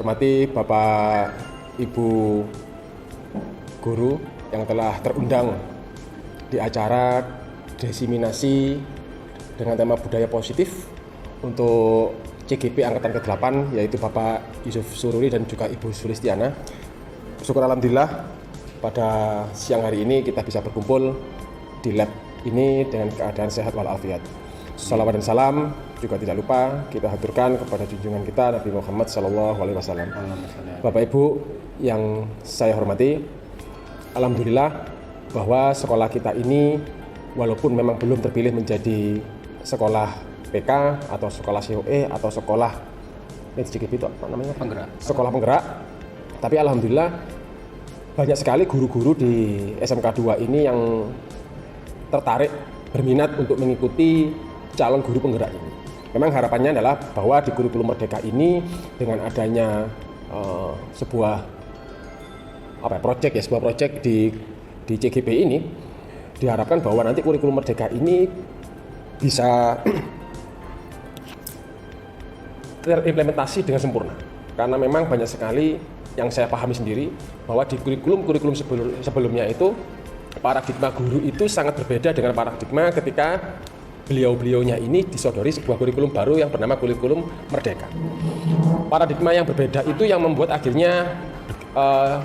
hormati Bapak Ibu guru yang telah terundang di acara diseminasi dengan tema budaya positif untuk CGP Angkatan ke-8, yaitu Bapak Yusuf Sururi dan juga Ibu Sulistiana. Syukur alhamdulillah pada siang hari ini kita bisa berkumpul di lab ini dengan keadaan sehat walafiat. Salawat dan salam juga tidak lupa kita haturkan kepada junjungan kita Nabi Muhammad SAW. Bapak Ibu yang saya hormati, alhamdulillah bahwa sekolah kita ini walaupun memang belum terpilih menjadi sekolah PK atau sekolah COE atau sekolah CGP itu apa namanya? Penggerak. Sekolah penggerak. Tapi alhamdulillah banyak sekali guru-guru di SMK 2 ini yang tertarik berminat untuk mengikuti calon guru penggerak ini. Memang harapannya adalah bahwa di kurikulum Merdeka ini dengan adanya sebuah proyek di CGP ini diharapkan bahwa nanti kurikulum Merdeka ini bisa terimplementasi dengan sempurna. Karena memang banyak sekali yang saya pahami sendiri bahwa di kurikulum sebelumnya itu paradigma guru itu sangat berbeda dengan paradigma ketika beliau-beliaunya ini disodori sebuah kurikulum baru yang bernama kurikulum Merdeka. Paradigma yang berbeda itu yang membuat akhirnya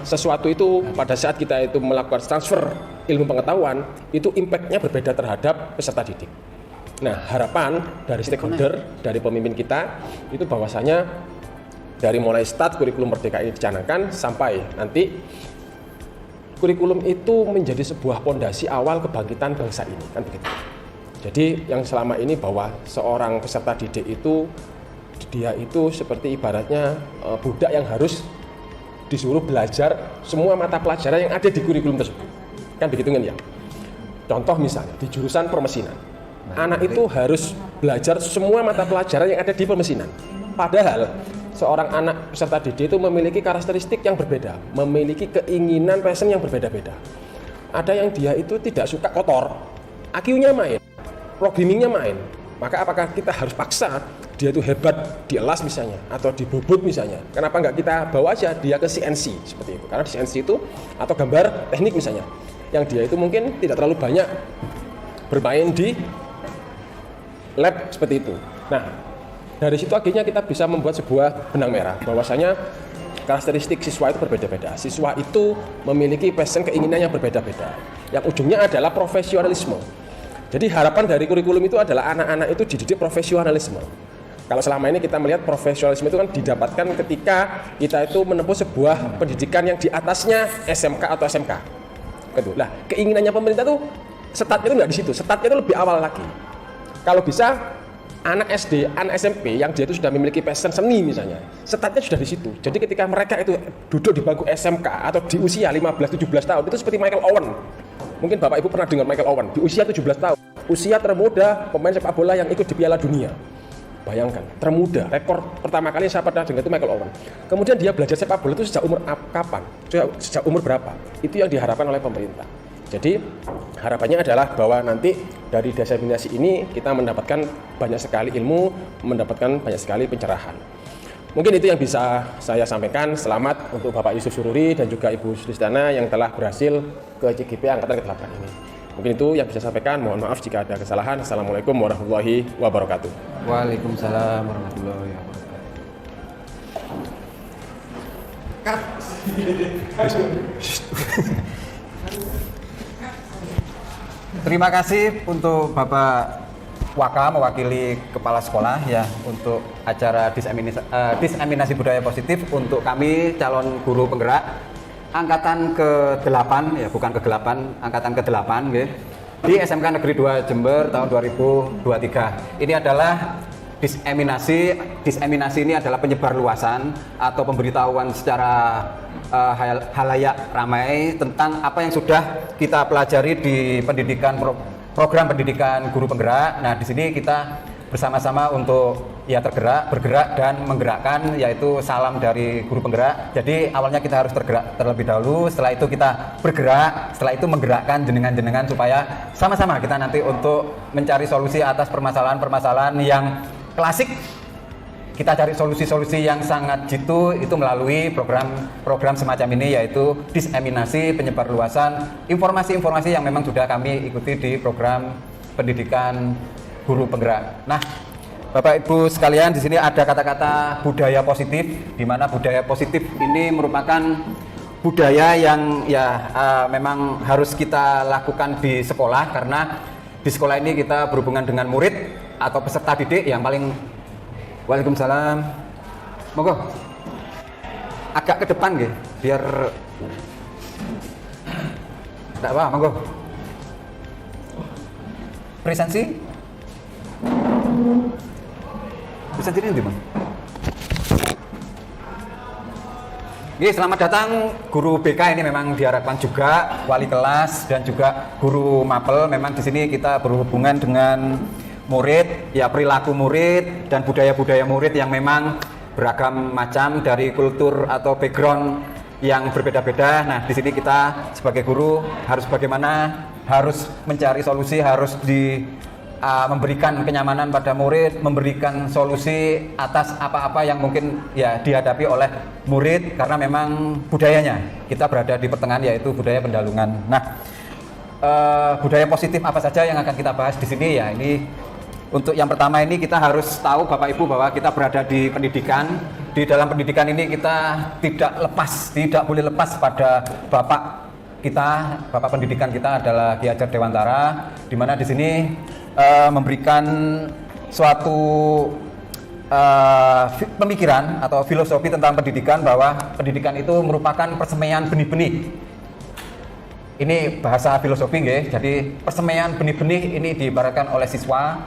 sesuatu itu pada saat kita itu melakukan transfer ilmu pengetahuan itu impact-nya berbeda terhadap peserta didik. Nah, harapan dari stakeholder, dari pemimpin kita itu bahwasanya dari mulai start kurikulum Merdeka ini dicanangkan sampai nanti kurikulum itu menjadi sebuah pondasi awal kebangkitan bangsa ini, kan begitu. Jadi yang selama ini bahwa seorang peserta didik itu dia itu seperti ibaratnya budak yang harus disuruh belajar semua mata pelajaran yang ada di kurikulum tersebut, kan begitu kan ya. Contoh misalnya di jurusan permesinan, anak itu harus belajar semua mata pelajaran yang ada di permesinan. Padahal seorang anak peserta didik itu memiliki karakteristik yang berbeda, memiliki keinginan passion yang berbeda-beda. Ada yang dia itu tidak suka kotor, IQ-nya main, programmingnya main. Maka apakah kita harus paksa dia itu hebat di elas misalnya atau di bobot misalnya? Kenapa nggak kita bawa aja dia ke CNC seperti itu? Karena di CNC itu atau gambar teknik misalnya, yang dia itu mungkin tidak terlalu banyak bermain di lab seperti itu. Nah, dari situ akhirnya kita bisa membuat sebuah benang merah bahwasanya karakteristik siswa itu berbeda-beda. Siswa itu memiliki passion, keinginan yang berbeda-beda. Yang ujungnya adalah profesionalisme. Jadi harapan dari kurikulum itu adalah anak-anak itu dididik profesionalisme. Kalau selama ini kita melihat profesionalisme itu kan didapatkan ketika kita itu menempuh sebuah pendidikan yang di atasnya SMK atau SMK. Gitu. Nah, keinginannya pemerintah tuh startnya itu nggak di situ, startnya itu lebih awal lagi. Kalau bisa anak SD, anak SMP yang dia itu sudah memiliki passion seni misalnya, startnya sudah di situ. Jadi ketika mereka itu duduk di bangku SMK atau di usia 15-17 tahun itu seperti Michael Owen. Mungkin Bapak Ibu pernah dengar Michael Owen di usia 17 tahun, usia termuda pemain sepak bola yang ikut di Piala Dunia. Bayangkan, termuda, rekor pertama kali saya pernah dengar itu Michael Owen. Kemudian dia belajar sepak bola itu sejak umur kapan? Sejak umur berapa? Itu yang diharapkan oleh pemerintah. Jadi harapannya adalah bahwa nanti dari diseminasi ini kita mendapatkan banyak sekali ilmu, mendapatkan banyak sekali pencerahan. Mungkin itu yang bisa saya sampaikan. Selamat untuk Bapak Yusuf Sururi dan juga Ibu Sulistiana yang telah berhasil ke CGP Angkatan ke-8 ini. Mungkin itu yang bisa saya sampaikan. Mohon maaf jika ada kesalahan. Assalamualaikum warahmatullahi wabarakatuh. Waalaikumsalam warahmatullahi wabarakatuh. Terima kasih untuk Bapak Waka mewakili Kepala Sekolah ya untuk acara diseminasi budaya positif untuk kami calon guru penggerak Angkatan ke-8 ya, bukan ke-8, Angkatan ke-8 ya, di SMK Negeri 2 Jember tahun 2023. Ini adalah diseminasi ini adalah penyebarluasan atau pemberitahuan secara halayak ramai tentang apa yang sudah kita pelajari di program pendidikan guru penggerak. Nah, di sini kita bersama-sama untuk ya bergerak dan menggerakkan, yaitu salam dari guru penggerak. Jadi awalnya kita harus tergerak terlebih dahulu, setelah itu kita bergerak, setelah itu menggerakkan jenengan-jenengan supaya sama-sama kita nanti untuk mencari solusi atas permasalahan-permasalahan yang klasik kita cari solusi-solusi yang sangat jitu itu melalui program semacam ini, yaitu diseminasi, penyebarluasan informasi-informasi yang memang sudah kami ikuti di program pendidikan guru penggerak. Nah, Bapak Ibu sekalian, di sini ada kata-kata budaya positif, di mana budaya positif ini merupakan budaya yang memang harus kita lakukan di sekolah, karena di sekolah ini kita berhubungan dengan murid atau peserta didik yang paling. Waalaikumsalam. Monggo. Agak ke depan nggih, biar enggak apa, monggo. Presensi? Presensi ini Bang. Oke, selamat datang guru BK. Ini memang diharapkan juga wali kelas dan juga guru mapel. Memang di sini kita berhubungan dengan murid, ya perilaku murid dan budaya-budaya murid yang memang beragam macam dari kultur atau background yang berbeda-beda. Nah, di sini kita sebagai guru harus bagaimana, harus mencari solusi, harus memberikan kenyamanan pada murid, memberikan solusi atas apa-apa yang mungkin ya dihadapi oleh murid, karena memang budayanya kita berada di pertengahan, yaitu budaya pendalungan. Nah, budaya positif apa saja yang akan kita bahas di sini ya, ini untuk yang pertama ini kita harus tahu Bapak Ibu bahwa kita berada di pendidikan. Di dalam pendidikan ini kita tidak boleh lepas pada Bapak kita, Bapak pendidikan kita adalah Ki Hajar Dewantara, di mana di sini memberikan suatu pemikiran atau filosofi tentang pendidikan, bahwa pendidikan itu merupakan persemaian benih-benih. Ini bahasa filosofi nggih. Jadi persemaian benih-benih ini diibaratkan oleh siswa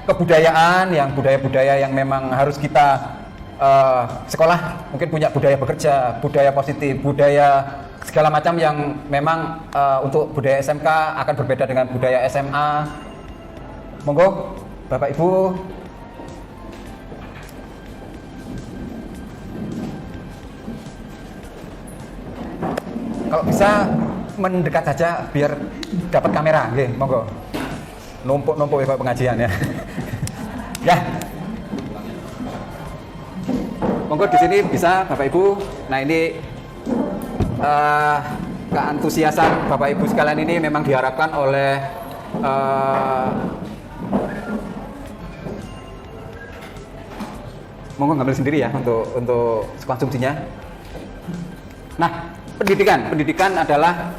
kebudayaan, yang budaya-budaya yang memang harus kita sekolah mungkin punya budaya bekerja, budaya positif, budaya segala macam yang memang untuk budaya SMK akan berbeda dengan budaya SMA. Monggo Bapak Ibu. Kalau bisa mendekat saja biar dapat kamera, nggih, monggo. Numpuk-numpuk ya Pak pengajian ya. Ya. Monggo di sini bisa Bapak Ibu. Nah, ini keantusiasan Bapak Ibu sekalian ini memang diharapkan oleh monggo ngambil sendiri ya untuk konsumsinya. Nah, pendidikan adalah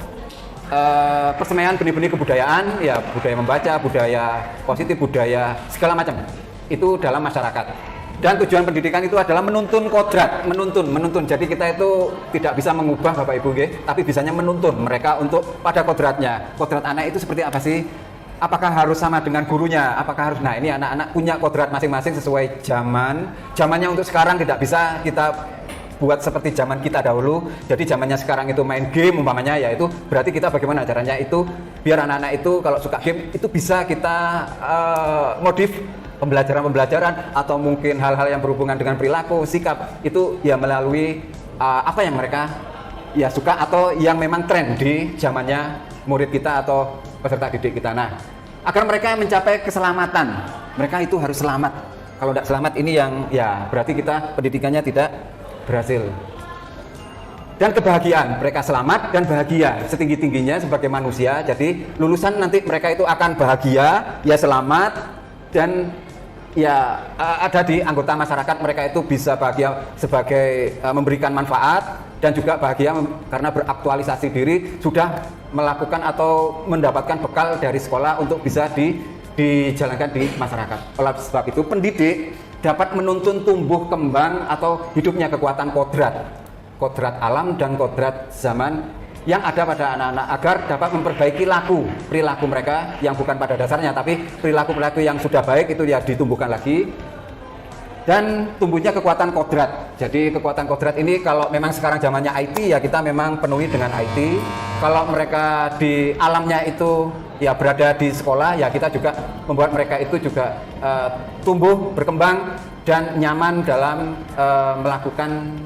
persemaian benih-benih kebudayaan, ya budaya membaca, budaya positif, budaya segala macam itu dalam masyarakat. Dan tujuan pendidikan itu adalah menuntun kodrat, menuntun. Jadi kita itu tidak bisa mengubah Bapak Ibu, tapi bisanya menuntun mereka untuk pada kodratnya. Kodrat anak itu seperti apa sih? Apakah harus sama dengan gurunya? Apakah harus? Nah, ini anak-anak punya kodrat masing-masing sesuai zaman. Zamannya untuk sekarang tidak bisa kita buat seperti zaman kita dahulu. Jadi zamannya sekarang itu main game umpamanya, ya itu berarti kita bagaimana caranya itu biar anak-anak itu kalau suka game itu bisa kita modif pembelajaran atau mungkin hal-hal yang berhubungan dengan perilaku, sikap itu ya melalui apa yang mereka ya suka atau yang memang tren di zamannya murid kita atau peserta didik kita. Nah, agar mereka mencapai keselamatan, mereka itu harus selamat. Kalau tidak selamat ini yang ya berarti kita pendidikannya tidak berhasil. Dan kebahagiaan, mereka selamat dan bahagia setinggi-tingginya sebagai manusia. Jadi lulusan nanti mereka itu akan bahagia, ya selamat, dan ya ada di anggota masyarakat mereka itu bisa bahagia sebagai memberikan manfaat, dan juga bahagia karena beraktualisasi diri, sudah melakukan atau mendapatkan bekal dari sekolah untuk bisa dijalankan di masyarakat. Oleh sebab itu pendidik dapat menuntun tumbuh kembang atau hidupnya kekuatan kodrat alam dan kodrat zaman yang ada pada anak-anak, agar dapat memperbaiki perilaku mereka yang bukan pada dasarnya, tapi perilaku yang sudah baik itu ya ditumbuhkan lagi. Dan tumbuhnya kekuatan kodrat. Jadi kekuatan kodrat ini kalau memang sekarang zamannya IT, ya kita memang penuhi dengan IT. Kalau mereka di alamnya itu ya berada di sekolah, ya kita juga membuat mereka itu juga tumbuh, berkembang, dan nyaman dalam melakukan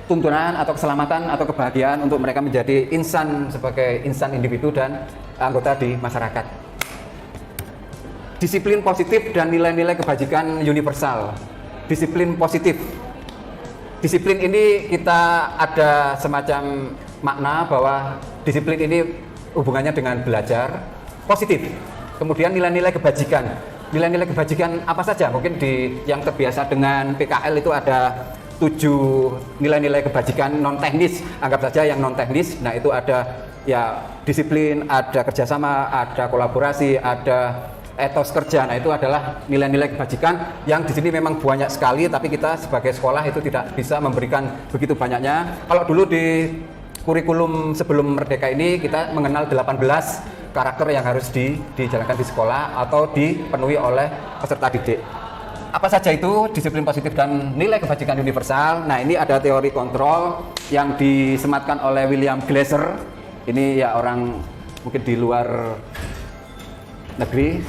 tuntunan atau keselamatan atau kebahagiaan untuk mereka menjadi insan sebagai insan individu dan anggota di masyarakat. Disiplin positif dan nilai-nilai kebajikan universal. disiplin positif. Disiplin ini kita ada semacam makna bahwa disiplin ini hubungannya dengan belajar positif. Kemudian nilai-nilai kebajikan. Nilai-nilai kebajikan apa saja? Mungkin yang terbiasa dengan PKL itu ada 7 nilai-nilai kebajikan non teknis. Anggap saja yang non teknis. Nah, itu ada ya disiplin, ada kerjasama, ada kolaborasi, ada etos kerja. Nah, itu adalah nilai-nilai kebajikan yang di sini memang banyak sekali, tapi kita sebagai sekolah itu tidak bisa memberikan begitu banyaknya. Kalau dulu di kurikulum sebelum Merdeka ini kita mengenal 18 karakter yang harus dijalankan di sekolah atau dipenuhi oleh peserta didik. Apa saja itu disiplin positif dan nilai kebajikan universal? Nah, ini ada teori kontrol yang disematkan oleh William Glasser. Ini ya orang mungkin di luar negeri.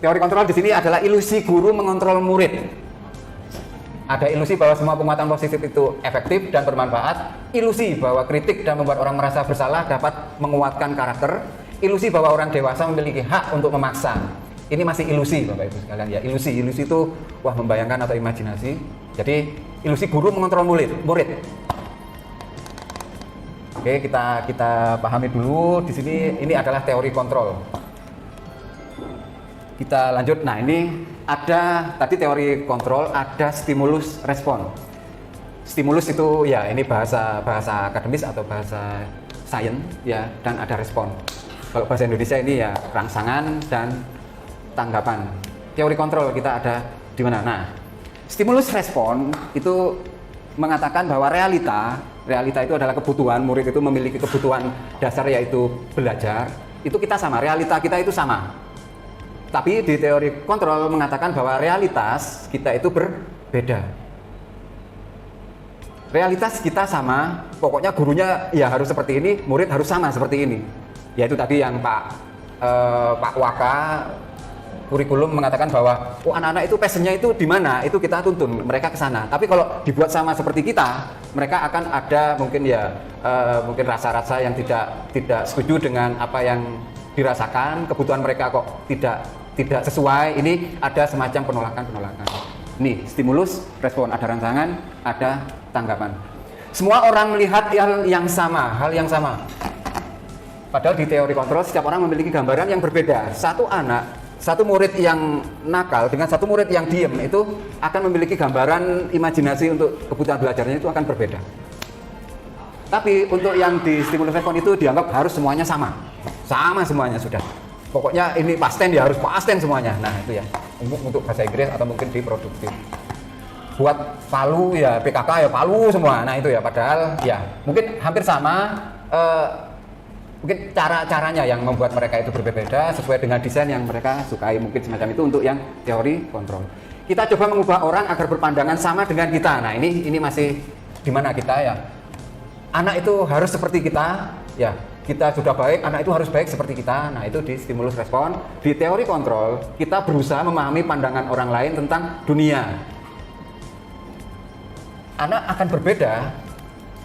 Teori kontrol di sini adalah ilusi guru mengontrol murid. Ada ilusi bahwa semua penguatan positif itu efektif dan bermanfaat. Ilusi bahwa kritik dan membuat orang merasa bersalah dapat menguatkan karakter. Ilusi bahwa orang dewasa memiliki hak untuk memaksa. Ini masih ilusi, Bapak Ibu sekalian ya. Ilusi itu wah membayangkan atau imajinasi. Jadi ilusi guru mengontrol murid. Oke, kita pahami dulu di sini. Ini adalah teori kontrol. Kita lanjut. Nah, ini ada tadi teori kontrol, ada stimulus respon. Stimulus itu ya ini bahasa akademis atau bahasa sains ya, dan ada respon. Kalau bahasa Indonesia ini ya rangsangan dan tanggapan. Teori kontrol kita ada di mana? Nah, stimulus respon itu mengatakan bahwa realita itu adalah kebutuhan. Murid itu memiliki kebutuhan dasar yaitu belajar. Itu kita sama, realita kita itu sama. Tapi di teori kontrol mengatakan bahwa realitas kita itu berbeda. Realitas kita sama, pokoknya gurunya ya harus seperti ini, murid harus sama seperti ini. Yaitu tadi yang Pak Waka kurikulum mengatakan bahwa anak-anak itu passionnya itu di mana, itu kita tuntun mereka ke sana. Tapi kalau dibuat sama seperti kita, mereka akan ada mungkin mungkin rasa-rasa yang tidak setuju dengan apa yang dirasakan, kebutuhan mereka kok tidak sesuai. Ini ada semacam penolakan. Nih, stimulus, respon, ada rangsangan, ada tanggapan. Semua orang melihat hal yang sama. Padahal di teori kontrol setiap orang memiliki gambaran yang berbeda. Satu murid yang nakal dengan satu murid yang diem itu akan memiliki gambaran imajinasi untuk kebutuhan belajarnya itu akan berbeda. Tapi untuk yang di stimulus respon itu dianggap harus semuanya sama semuanya sudah. Pokoknya ini pasten ya harus pasten semuanya. Nah, itu ya untuk bahasa Inggris atau mungkin di produktif. Buat Palu ya PKK ya Palu semua. Nah, itu ya padahal ya mungkin hampir sama. Mungkin caranya yang membuat mereka itu berbeda sesuai dengan desain yang mereka sukai, mungkin semacam itu untuk yang teori kontrol. Kita coba mengubah orang agar berpandangan sama dengan kita. Nah, ini masih di mana kita ya? Anak itu harus seperti kita, ya. Kita sudah baik, anak itu harus baik seperti kita. Nah, itu di stimulus respon. Di teori kontrol, kita berusaha memahami pandangan orang lain tentang dunia. Anak akan berbeda.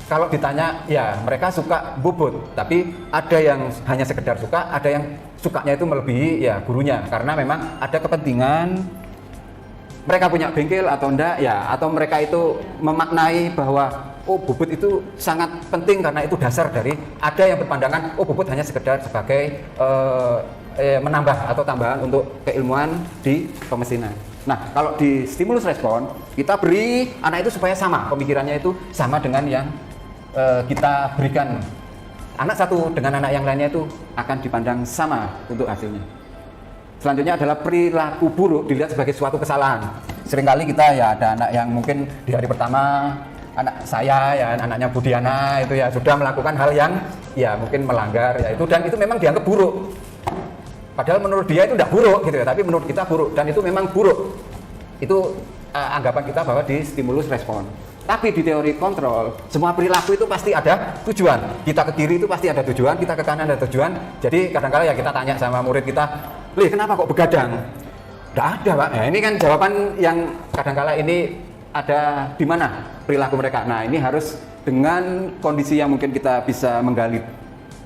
Kalau ditanya, ya mereka suka bubut, tapi ada yang hanya sekedar suka, ada yang sukanya itu melebihi ya gurunya, karena memang ada kepentingan mereka punya bengkel atau enggak ya, atau mereka itu memaknai bahwa bubut itu sangat penting karena itu dasar dari, ada yang berpandangan bubut hanya sekedar sebagai menambah atau tambahan untuk keilmuan di pemesinan. Nah, kalau di stimulus respon kita beri anak itu supaya sama pemikirannya, itu sama dengan yang kita berikan. Anak satu dengan anak yang lainnya itu akan dipandang sama untuk hasilnya. Selanjutnya adalah perilaku buruk dilihat sebagai suatu kesalahan. Seringkali kita ya ada anak yang mungkin di hari pertama, anak saya ya anaknya Budiana itu ya sudah melakukan hal yang ya mungkin melanggar ya itu, dan itu memang dianggap buruk. Padahal menurut dia itu tidak buruk gitu ya, tapi menurut kita buruk, dan itu memang buruk. Itu anggapan kita bahwa di stimulus respon. Tapi di teori kontrol, semua perilaku itu pasti ada tujuan. Kita ke kiri itu pasti ada tujuan, kita ke kanan ada tujuan. Jadi kadang-kala ya kita tanya sama murid kita, "Lih, kenapa kok begadang?" Tidak ada, Pak. Nah, ini kan jawaban yang kadang-kala ini ada di mana perilaku mereka. Nah, ini harus dengan kondisi yang mungkin kita bisa menggali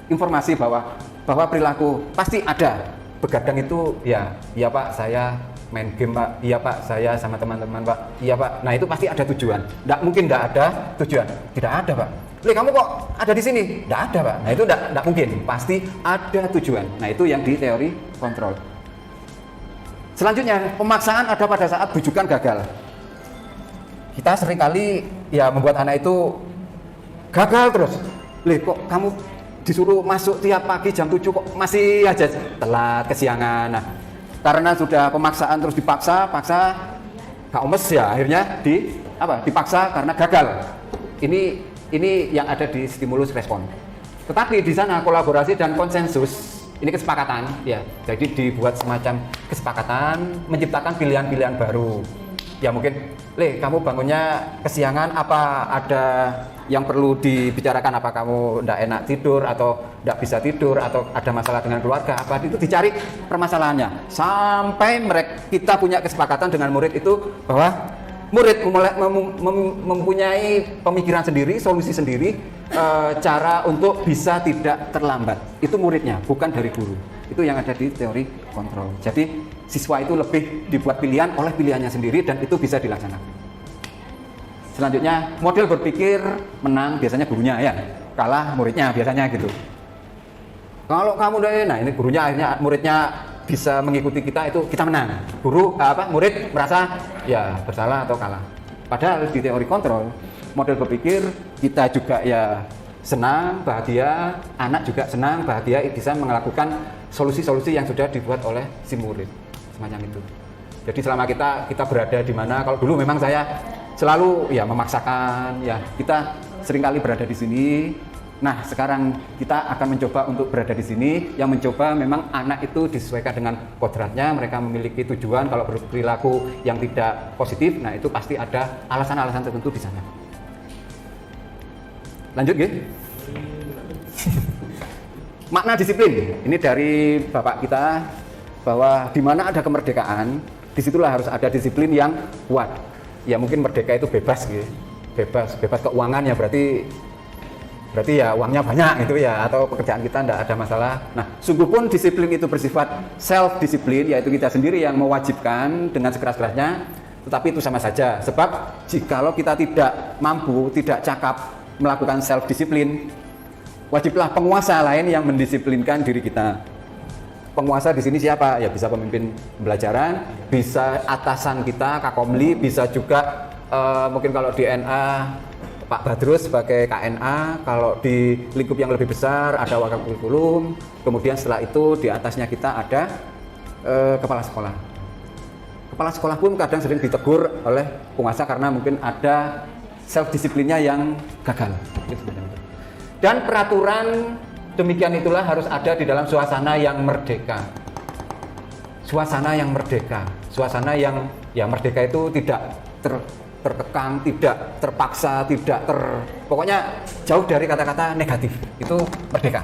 informasi bahwa perilaku pasti ada. Begadang itu ya Pak, saya main game Pak, iya Pak, saya sama teman-teman Pak, iya Pak. Nah itu pasti ada tujuan. Nggak mungkin nggak ada tujuan. Tidak ada Pak. Kamu kok ada di sini? Nggak ada Pak. Nah itu nggak mungkin. Pasti ada tujuan. Nah itu yang di teori kontrol. Selanjutnya, pemaksaan ada pada saat bujukan gagal. Kita seringkali ya membuat anak itu gagal terus. Kok kamu disuruh masuk tiap pagi jam 7 kok masih aja telat, kesiangan. Nah, karena sudah pemaksaan terus dipaksa, gak omes ya akhirnya dipaksa karena gagal. Ini yang ada di stimulus respon. Tetapi di sana kolaborasi dan konsensus, ini kesepakatan ya. Jadi dibuat semacam kesepakatan menciptakan pilihan-pilihan baru. Ya mungkin, kamu bangunnya kesiangan, apa ada yang perlu dibicarakan, apa kamu ndak enak tidur atau ndak bisa tidur atau ada masalah dengan keluarga, apa itu dicari permasalahannya sampai kita punya kesepakatan dengan murid itu bahwa murid mempunyai pemikiran sendiri, solusi sendiri, cara untuk bisa tidak terlambat. Itu muridnya, bukan dari guru. Itu yang ada di teori kontrol. Jadi siswa itu lebih dibuat pilihan oleh pilihannya sendiri dan itu bisa dilaksanakan. Selanjutnya, model berpikir menang biasanya gurunya ya, kalah muridnya biasanya gitu. Kalau kamu nah ini gurunya akhirnya muridnya bisa mengikuti kita, itu kita menang. Murid merasa ya bersalah atau kalah. Padahal di teori kontrol, model berpikir kita juga ya senang, bahagia, anak juga senang, bahagia bisa melakukan solusi-solusi yang sudah dibuat oleh si murid. Semacam itu. Jadi selama kita berada di mana, kalau dulu memang saya selalu ya memaksakan, ya kita seringkali berada di sini. Nah sekarang kita akan mencoba untuk berada di sini, yang mencoba memang anak itu disesuaikan dengan kodratnya, mereka memiliki tujuan. Kalau berperilaku yang tidak positif, nah itu pasti ada alasan-alasan tertentu di sana. Lanjut gitu. Makna disiplin, ini dari Bapak kita, bahwa di mana ada kemerdekaan, disitulah harus ada disiplin yang kuat. Ya mungkin merdeka itu bebas gitu, bebas keuangan ya berarti ya uangnya banyak gitu ya, atau pekerjaan kita tidak ada masalah. Nah, sungguh pun disiplin itu bersifat self disiplin, yaitu kita sendiri yang mewajibkan dengan sekeras-kerasnya, tetapi itu sama saja. Sebab jikalau kita tidak mampu, tidak cakap melakukan self disiplin, wajiblah penguasa lain yang mendisiplinkan diri kita. Penguasa di sini siapa? Ya bisa pemimpin pembelajaran, bisa atasan kita, Kakomli, bisa juga mungkin kalau di NA Pak Badrus sebagai KNA, kalau di lingkup yang lebih besar ada wakil kurikulum, kemudian setelah itu di atasnya kita ada kepala sekolah. Kepala sekolah pun kadang sering ditegur oleh penguasa karena mungkin ada self disiplinnya yang gagal. Dan peraturan demikian itulah harus ada di dalam suasana yang merdeka. Suasana yang merdeka, suasana yang ya merdeka itu tidak terkekang, tidak terpaksa, pokoknya jauh dari kata-kata negatif. Itu merdeka.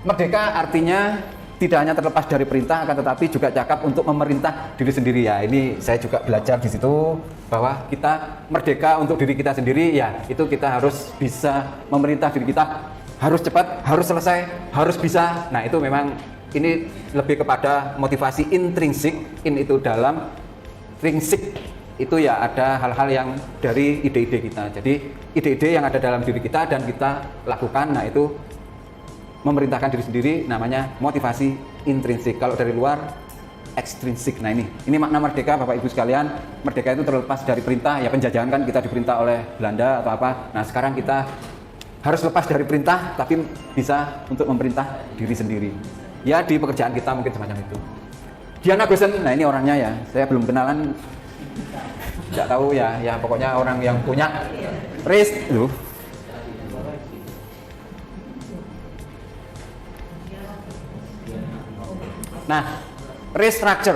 Merdeka artinya tidak hanya terlepas dari perintah, akan tetapi juga cakap untuk memerintah diri sendiri ya. Ini saya juga belajar di situ bahwa kita merdeka untuk diri kita sendiri ya. Itu kita harus bisa memerintah diri kita, harus cepat, harus selesai, harus bisa. Nah itu memang ini lebih kepada motivasi intrinsik, itu dalam trinsik itu ya ada hal-hal yang dari ide-ide kita. Jadi ide-ide yang ada dalam diri kita dan kita lakukan, nah itu memerintahkan diri sendiri, namanya motivasi intrinsik. Kalau dari luar ekstrinsik. Nah ini makna merdeka Bapak Ibu sekalian. Merdeka itu terlepas dari perintah, ya penjajahan kan kita diperintah oleh Belanda atau apa. Nah sekarang kita harus lepas dari perintah tapi bisa untuk memerintah diri sendiri. Ya di pekerjaan kita mungkin semacam itu. Diana Gosen, nah ini orangnya ya, saya belum kenalan, nggak tahu ya pokoknya orang yang punya risk loh. Nah, restructure,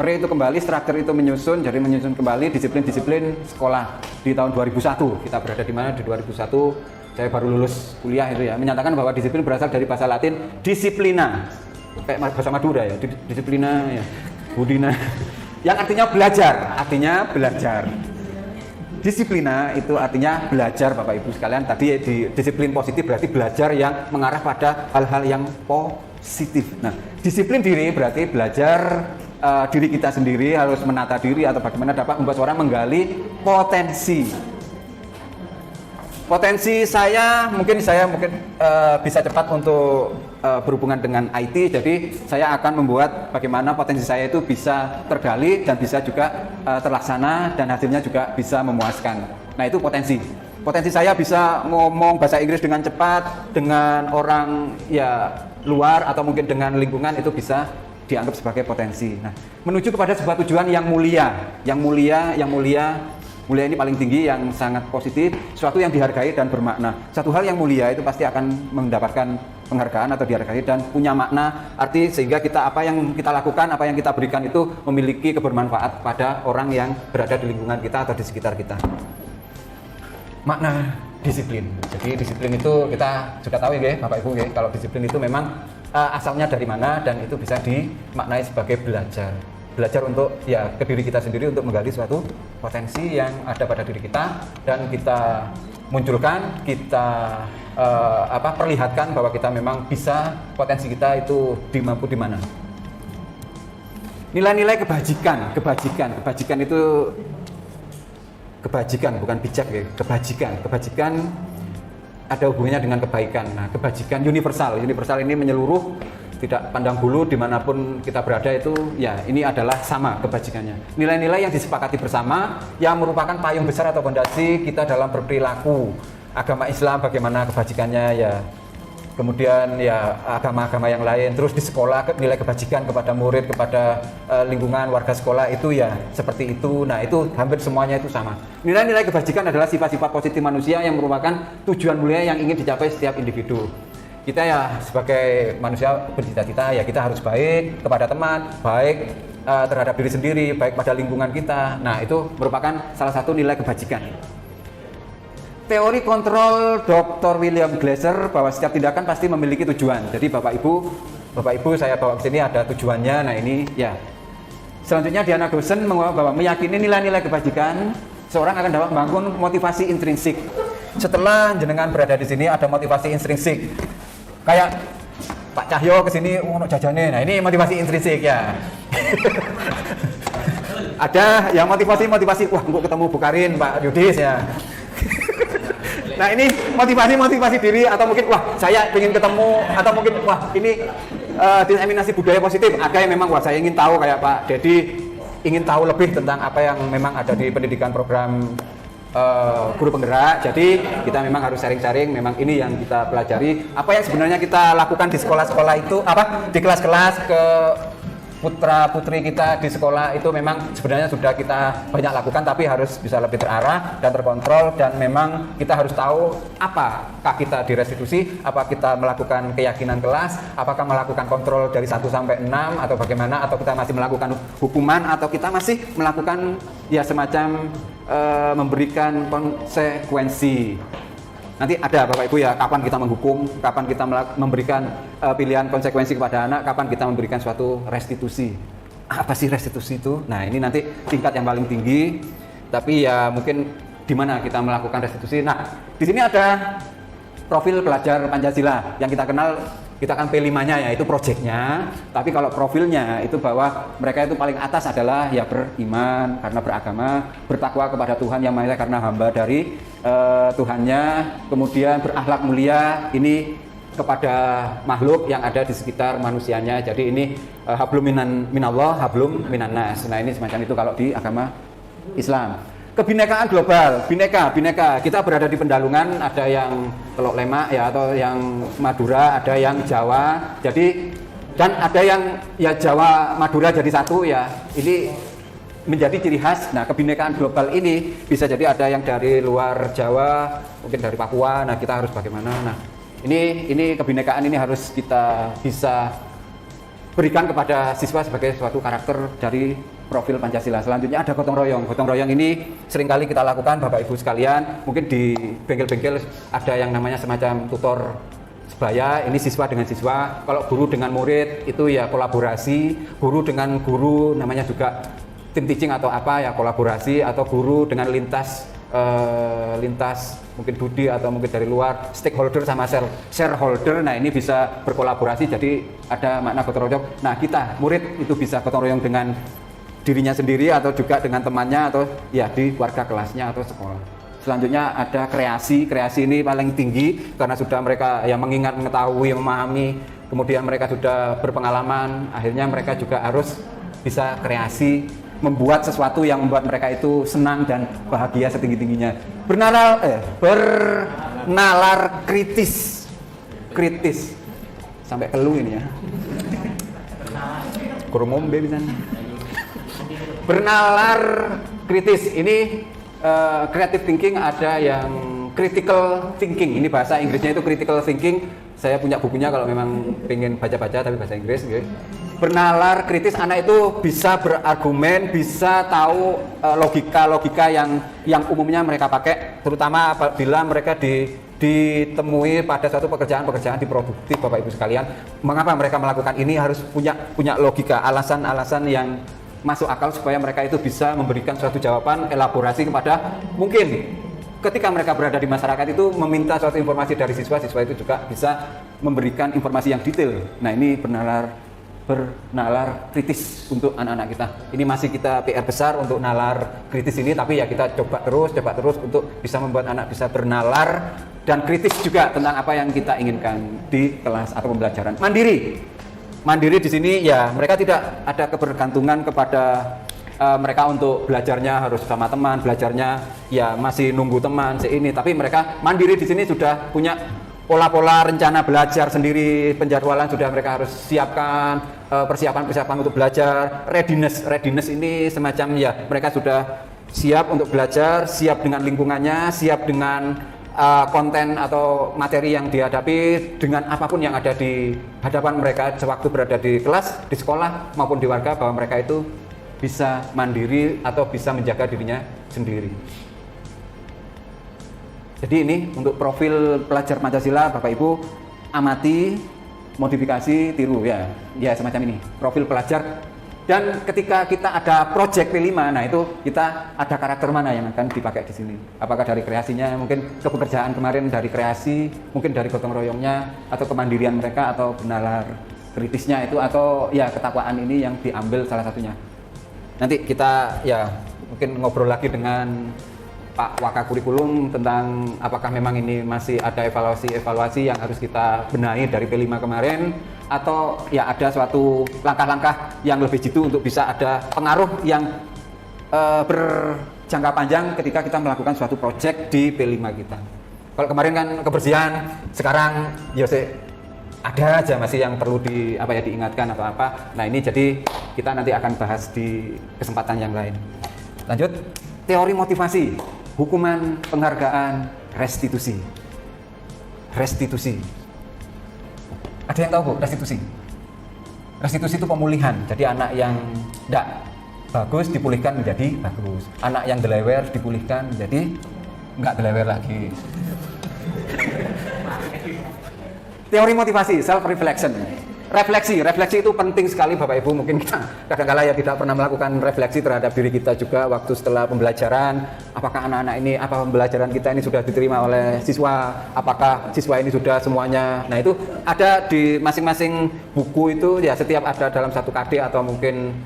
itu kembali, structure itu menyusun, jadi menyusun kembali disiplin-disiplin sekolah di tahun 2001. Kita berada di mana di 2001? Saya baru lulus kuliah itu ya, menyatakan bahwa disiplin berasal dari bahasa Latin disciplina, kayak bahasa Madura ya, disiplina ya, budina, yang artinya belajar. Disiplina itu artinya belajar Bapak Ibu sekalian. Tadi di disiplin positif berarti belajar yang mengarah pada hal-hal yang positif. positif. Nah, disiplin diri berarti belajar diri kita sendiri, harus menata diri atau bagaimana dapat membuat seorang menggali potensi. Potensi saya mungkin bisa cepat untuk berhubungan dengan IT, jadi saya akan membuat bagaimana potensi saya itu bisa tergali dan bisa juga terlaksana dan hasilnya juga bisa memuaskan. Nah, itu potensi. Potensi saya bisa ngomong bahasa Inggris dengan cepat dengan orang ya luar atau mungkin dengan lingkungan, itu bisa dianggap sebagai potensi. Nah, menuju kepada sebuah tujuan yang mulia, mulia ini paling tinggi, yang sangat positif, sesuatu yang dihargai dan bermakna. Satu hal yang mulia itu pasti akan mendapatkan penghargaan atau dihargai dan punya makna, arti sehingga kita apa yang kita lakukan, apa yang kita berikan itu memiliki kebermanfaat pada orang yang berada di lingkungan kita atau di sekitar kita. Makna disiplin. Jadi disiplin itu kita sudah tahu ya Bapak Ibu ya, kalau disiplin itu memang asalnya dari mana, dan itu bisa dimaknai sebagai belajar untuk ya ke diri kita sendiri untuk menggali suatu potensi yang ada pada diri kita dan kita munculkan, kita perlihatkan bahwa kita memang bisa, potensi kita itu mampu di mana. Nilai-nilai kebajikan itu kebajikan, bukan bijak ya, kebajikan ada hubungannya dengan kebaikan. Nah, kebajikan universal ini menyeluruh, tidak pandang bulu, dimanapun kita berada itu ya ini adalah sama kebajikannya. Nilai-nilai yang disepakati bersama yang merupakan payung besar atau fondasi kita dalam berperilaku. Agama Islam bagaimana kebajikannya ya, kemudian ya agama-agama yang lain, terus di sekolah nilai kebajikan kepada murid, kepada lingkungan warga sekolah itu ya seperti itu. Nah, itu hampir semuanya itu sama. Nilai-nilai kebajikan adalah sifat-sifat positif manusia yang merupakan tujuan mulia yang ingin dicapai setiap individu. Kita ya sebagai manusia bercita-cita ya kita harus baik kepada teman, baik terhadap diri sendiri, baik pada lingkungan kita. Nah, itu merupakan salah satu nilai kebajikan. Teori kontrol Dr. William Glasser bahwa setiap tindakan pasti memiliki tujuan. Jadi Bapak Ibu saya bawa ke sini ada tujuannya. Nah, ini ya. Selanjutnya Diana Dawson bahwa meyakini nilai-nilai kebajikan seorang akan dapat membangun motivasi intrinsik. Setelah jenengan berada di sini ada motivasi intrinsik. Kayak Pak Cahyo ke sini ono jajane. Nah, ini motivasi intrinsik ya. Ada yang motivasi wah engko ketemu Bukarin, Pak Yudis ya. Nah, ini motivasi diri, atau mungkin wah saya ingin ketemu, atau mungkin wah ini diseminasi budaya positif. Ada yang memang wah saya ingin tahu kayak Pak Dedi, ingin tahu lebih tentang apa yang memang ada di pendidikan program guru penggerak. Jadi kita memang harus sharing-sharing, memang ini yang kita pelajari, apa yang sebenarnya kita lakukan di sekolah-sekolah itu, di kelas-kelas ke putra-putri kita di sekolah itu memang sebenarnya sudah kita banyak lakukan, tapi harus bisa lebih terarah dan terkontrol, dan memang kita harus tahu apakah kita direstitusi, apa kita melakukan keyakinan kelas, apakah melakukan kontrol dari 1 sampai 6 atau bagaimana, atau kita masih melakukan hukuman, atau kita masih melakukan ya semacam memberikan konsekuensi. Nanti ada Bapak Ibu ya, kapan kita menghukum, kapan kita memberikan pilihan konsekuensi kepada anak, kapan kita memberikan suatu restitusi. Apa sih restitusi itu? Nah, ini nanti tingkat yang paling tinggi, tapi ya mungkin di mana kita melakukan restitusi. Nah, di sini ada profil pelajar Pancasila yang kita kenal, kita kan P5-nya ya, itu proyeknya. Tapi kalau profilnya itu bahwa mereka itu paling atas adalah ya beriman karena beragama, bertakwa kepada Tuhan Yang Maha Esa karena hamba dari Tuhannya, kemudian berakhlak mulia ini kepada makhluk yang ada di sekitar manusianya. Jadi ini hablum minallah, hablum minannas. Nah, ini semacam itu kalau di agama Islam. Kebinekaan global, bineka. Kita berada di Pendalungan, ada yang Teluk Lemak ya, atau yang Madura, ada yang Jawa. Jadi dan ada yang ya Jawa Madura jadi satu ya. Ini menjadi ciri khas. Nah, kebinekaan global ini bisa jadi ada yang dari luar Jawa, mungkin dari Papua. Nah, kita harus bagaimana? Nah, ini kebinekaan ini harus kita bisa berikan kepada siswa sebagai suatu karakter dari profil Pancasila. Selanjutnya ada gotong royong. Gotong royong ini seringkali kita lakukan Bapak Ibu sekalian. Mungkin di bengkel-bengkel ada yang namanya semacam tutor sebaya. Ini siswa dengan siswa. Kalau guru dengan murid itu ya kolaborasi. Guru dengan guru namanya juga tim teaching atau apa ya, kolaborasi. Atau guru dengan lintas mungkin Budi atau mungkin dari luar, stakeholder sama shareholder. Nah, ini bisa berkolaborasi jadi ada makna gotong royong. Nah, kita murid itu bisa gotong royong dengan dirinya sendiri atau juga dengan temannya atau ya di warga kelasnya atau sekolah. Selanjutnya ada kreasi ini paling tinggi karena sudah mereka yang mengingat, mengetahui, memahami, kemudian mereka sudah berpengalaman, akhirnya mereka juga harus bisa kreasi, membuat sesuatu yang membuat mereka itu senang dan bahagia setinggi-tingginya. Bernalar kritis sampai kelu ini ya. Kurang ngombe bisa. Bernalar kritis ini creative thinking, ada yang critical thinking. Ini bahasa Inggrisnya itu critical thinking. Saya punya bukunya kalau memang pengen baca-baca tapi bahasa Inggris. Okay. Bernalar kritis, anak itu bisa berargumen, bisa tahu logika yang umumnya mereka pakai, terutama apabila mereka ditemui pada suatu pekerjaan di produktif, Bapak Ibu sekalian. Mengapa mereka melakukan ini, harus punya logika, alasan-alasan yang masuk akal supaya mereka itu bisa memberikan suatu jawaban, elaborasi kepada mungkin ketika mereka berada di masyarakat itu meminta suatu informasi dari siswa itu juga bisa memberikan informasi yang detail. Nah, ini bernalar kritis untuk anak-anak kita. Ini masih kita PR besar untuk nalar kritis ini, tapi ya kita coba terus untuk bisa membuat anak bisa bernalar dan kritis juga tentang apa yang kita inginkan di kelas atau pembelajaran. Mandiri di sini ya mereka tidak ada kebergantungan kepada mereka untuk belajarnya harus sama teman, belajarnya ya masih nunggu teman ini, tapi mereka mandiri di sini sudah punya pola-pola rencana belajar sendiri, penjadwalan sudah mereka harus siapkan, persiapan untuk belajar, readiness ini semacam ya mereka sudah siap untuk belajar, siap dengan lingkungannya, siap dengan konten atau materi yang dihadapi, dengan apapun yang ada di hadapan mereka sewaktu berada di kelas, di sekolah maupun di warga, bahwa mereka itu bisa mandiri atau bisa menjaga dirinya sendiri. Jadi ini untuk profil pelajar Pancasila, Bapak Ibu amati, modifikasi, tiru ya semacam ini profil pelajar. Dan ketika kita ada project P5, nah itu kita ada karakter mana yang akan dipakai di sini. Apakah dari kreasinya, mungkin kepekerjaan kemarin dari kreasi, mungkin dari gotong royongnya, atau kemandirian mereka, atau benalar kritisnya itu, atau ya ketakwaan ini yang diambil salah satunya. Nanti kita ya mungkin ngobrol lagi dengan Pak Wakakurikulum tentang apakah memang ini masih ada evaluasi yang harus kita benahi dari P5 kemarin, atau ya ada suatu langkah-langkah yang lebih jitu untuk bisa ada pengaruh yang berjangka panjang ketika kita melakukan suatu project di P5 kita. Kalau kemarin kan kebersihan, sekarang ya ada aja masih yang perlu diingatkan atau apa. Nah, ini jadi kita nanti akan bahas di kesempatan yang lain. Lanjut, teori motivasi, hukuman, penghargaan, restitusi. Ada yang tahu Bu, restitusi? Restitusi itu pemulihan. Jadi anak yang tidak bagus dipulihkan menjadi bagus. Anak yang delewer dipulihkan menjadi enggak delewer lagi. Teori motivasi, self reflection. Refleksi itu penting sekali Bapak Ibu. Mungkin kita kadang-kala ya tidak pernah melakukan refleksi terhadap diri kita juga waktu setelah pembelajaran. Apakah anak-anak ini, apa pembelajaran kita ini sudah diterima oleh siswa? Apakah siswa ini sudah semuanya? Nah, itu ada di masing-masing buku itu ya, setiap ada dalam satu KD atau mungkin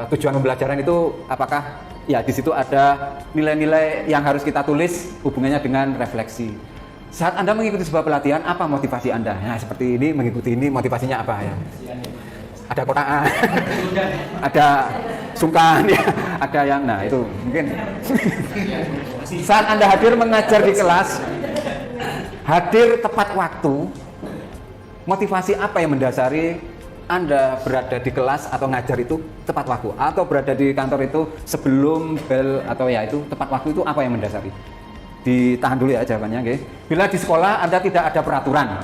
tujuan pembelajaran itu, apakah ya di situ ada nilai-nilai yang harus kita tulis hubungannya dengan refleksi. Saat Anda mengikuti sebuah pelatihan, apa motivasi Anda? Nah, seperti ini, mengikuti ini, motivasinya apa ya? Ada kotaan, ada sungkan, ya, ada yang, nah itu mungkin. Saat Anda hadir mengajar di kelas, hadir tepat waktu, motivasi apa yang mendasari Anda berada di kelas atau ngajar itu tepat waktu? Atau berada di kantor itu sebelum bel atau ya itu tepat waktu, itu apa yang mendasari? Ditahan dulu ya jawabannya, okay? Bila di sekolah Anda tidak ada peraturan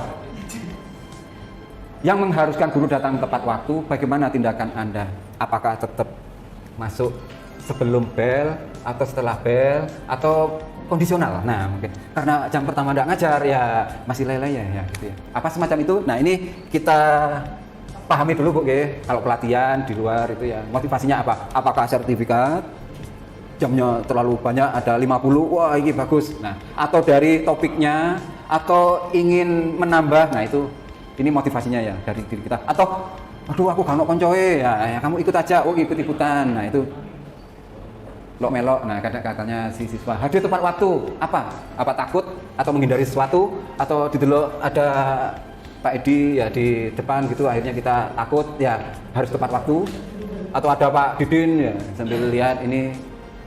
yang mengharuskan guru datang tepat waktu, bagaimana tindakan Anda? Apakah tetap masuk sebelum bel atau setelah bel atau kondisional? Nah, mungkin karena jam pertama Anda ngajar ya masih leleh ya gitu ya. Apa semacam itu? Nah, ini kita pahami dulu Bu, okay? Kalau pelatihan di luar itu ya motivasinya apa? Apakah sertifikat? jamnya terlalu banyak, ada 50, wah ini bagus. Nah, atau dari topiknya, atau ingin menambah, nah itu, ini motivasinya ya dari diri kita. Atau, aduh aku gak ono koncoe, ya kamu ikut aja, oh ikut-ikutan. Nah itu, melok, nah katanya si siswa, hadir tepat waktu, apa takut, atau menghindari sesuatu, atau di dulu ada Pak Edi ya di depan gitu, akhirnya kita takut, ya harus tepat waktu. Atau ada Pak Didin ya sambil lihat ini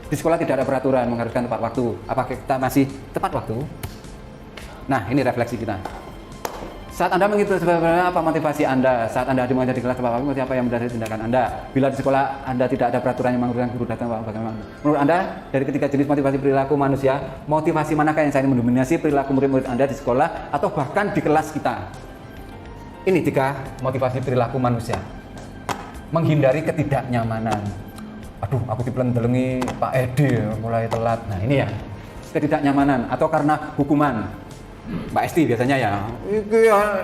di sekolah tidak ada peraturan mengharuskan tepat waktu. Apakah kita masih tepat waktu? Nah, ini refleksi kita. Saat Anda mengikuti sebenarnya apa motivasi Anda? Saat Anda mengajar di kelas tepat waktu, apa yang mendasari tindakan Anda? Bila di sekolah Anda tidak ada peraturan yang mengharuskan guru datang, bagaimana? Menurut Anda, dari ketiga jenis motivasi perilaku manusia, motivasi manakah yang saling mendominasi perilaku murid-murid Anda di sekolah atau bahkan di kelas kita? Ini 3 motivasi perilaku manusia. Menghindari ketidaknyamanan. Aduh, aku dipelendelengi Pak Edi mulai telat. Nah, ini ya. Ketidaknyamanan atau karena hukuman. Mbak Esti biasanya ya. Itu ya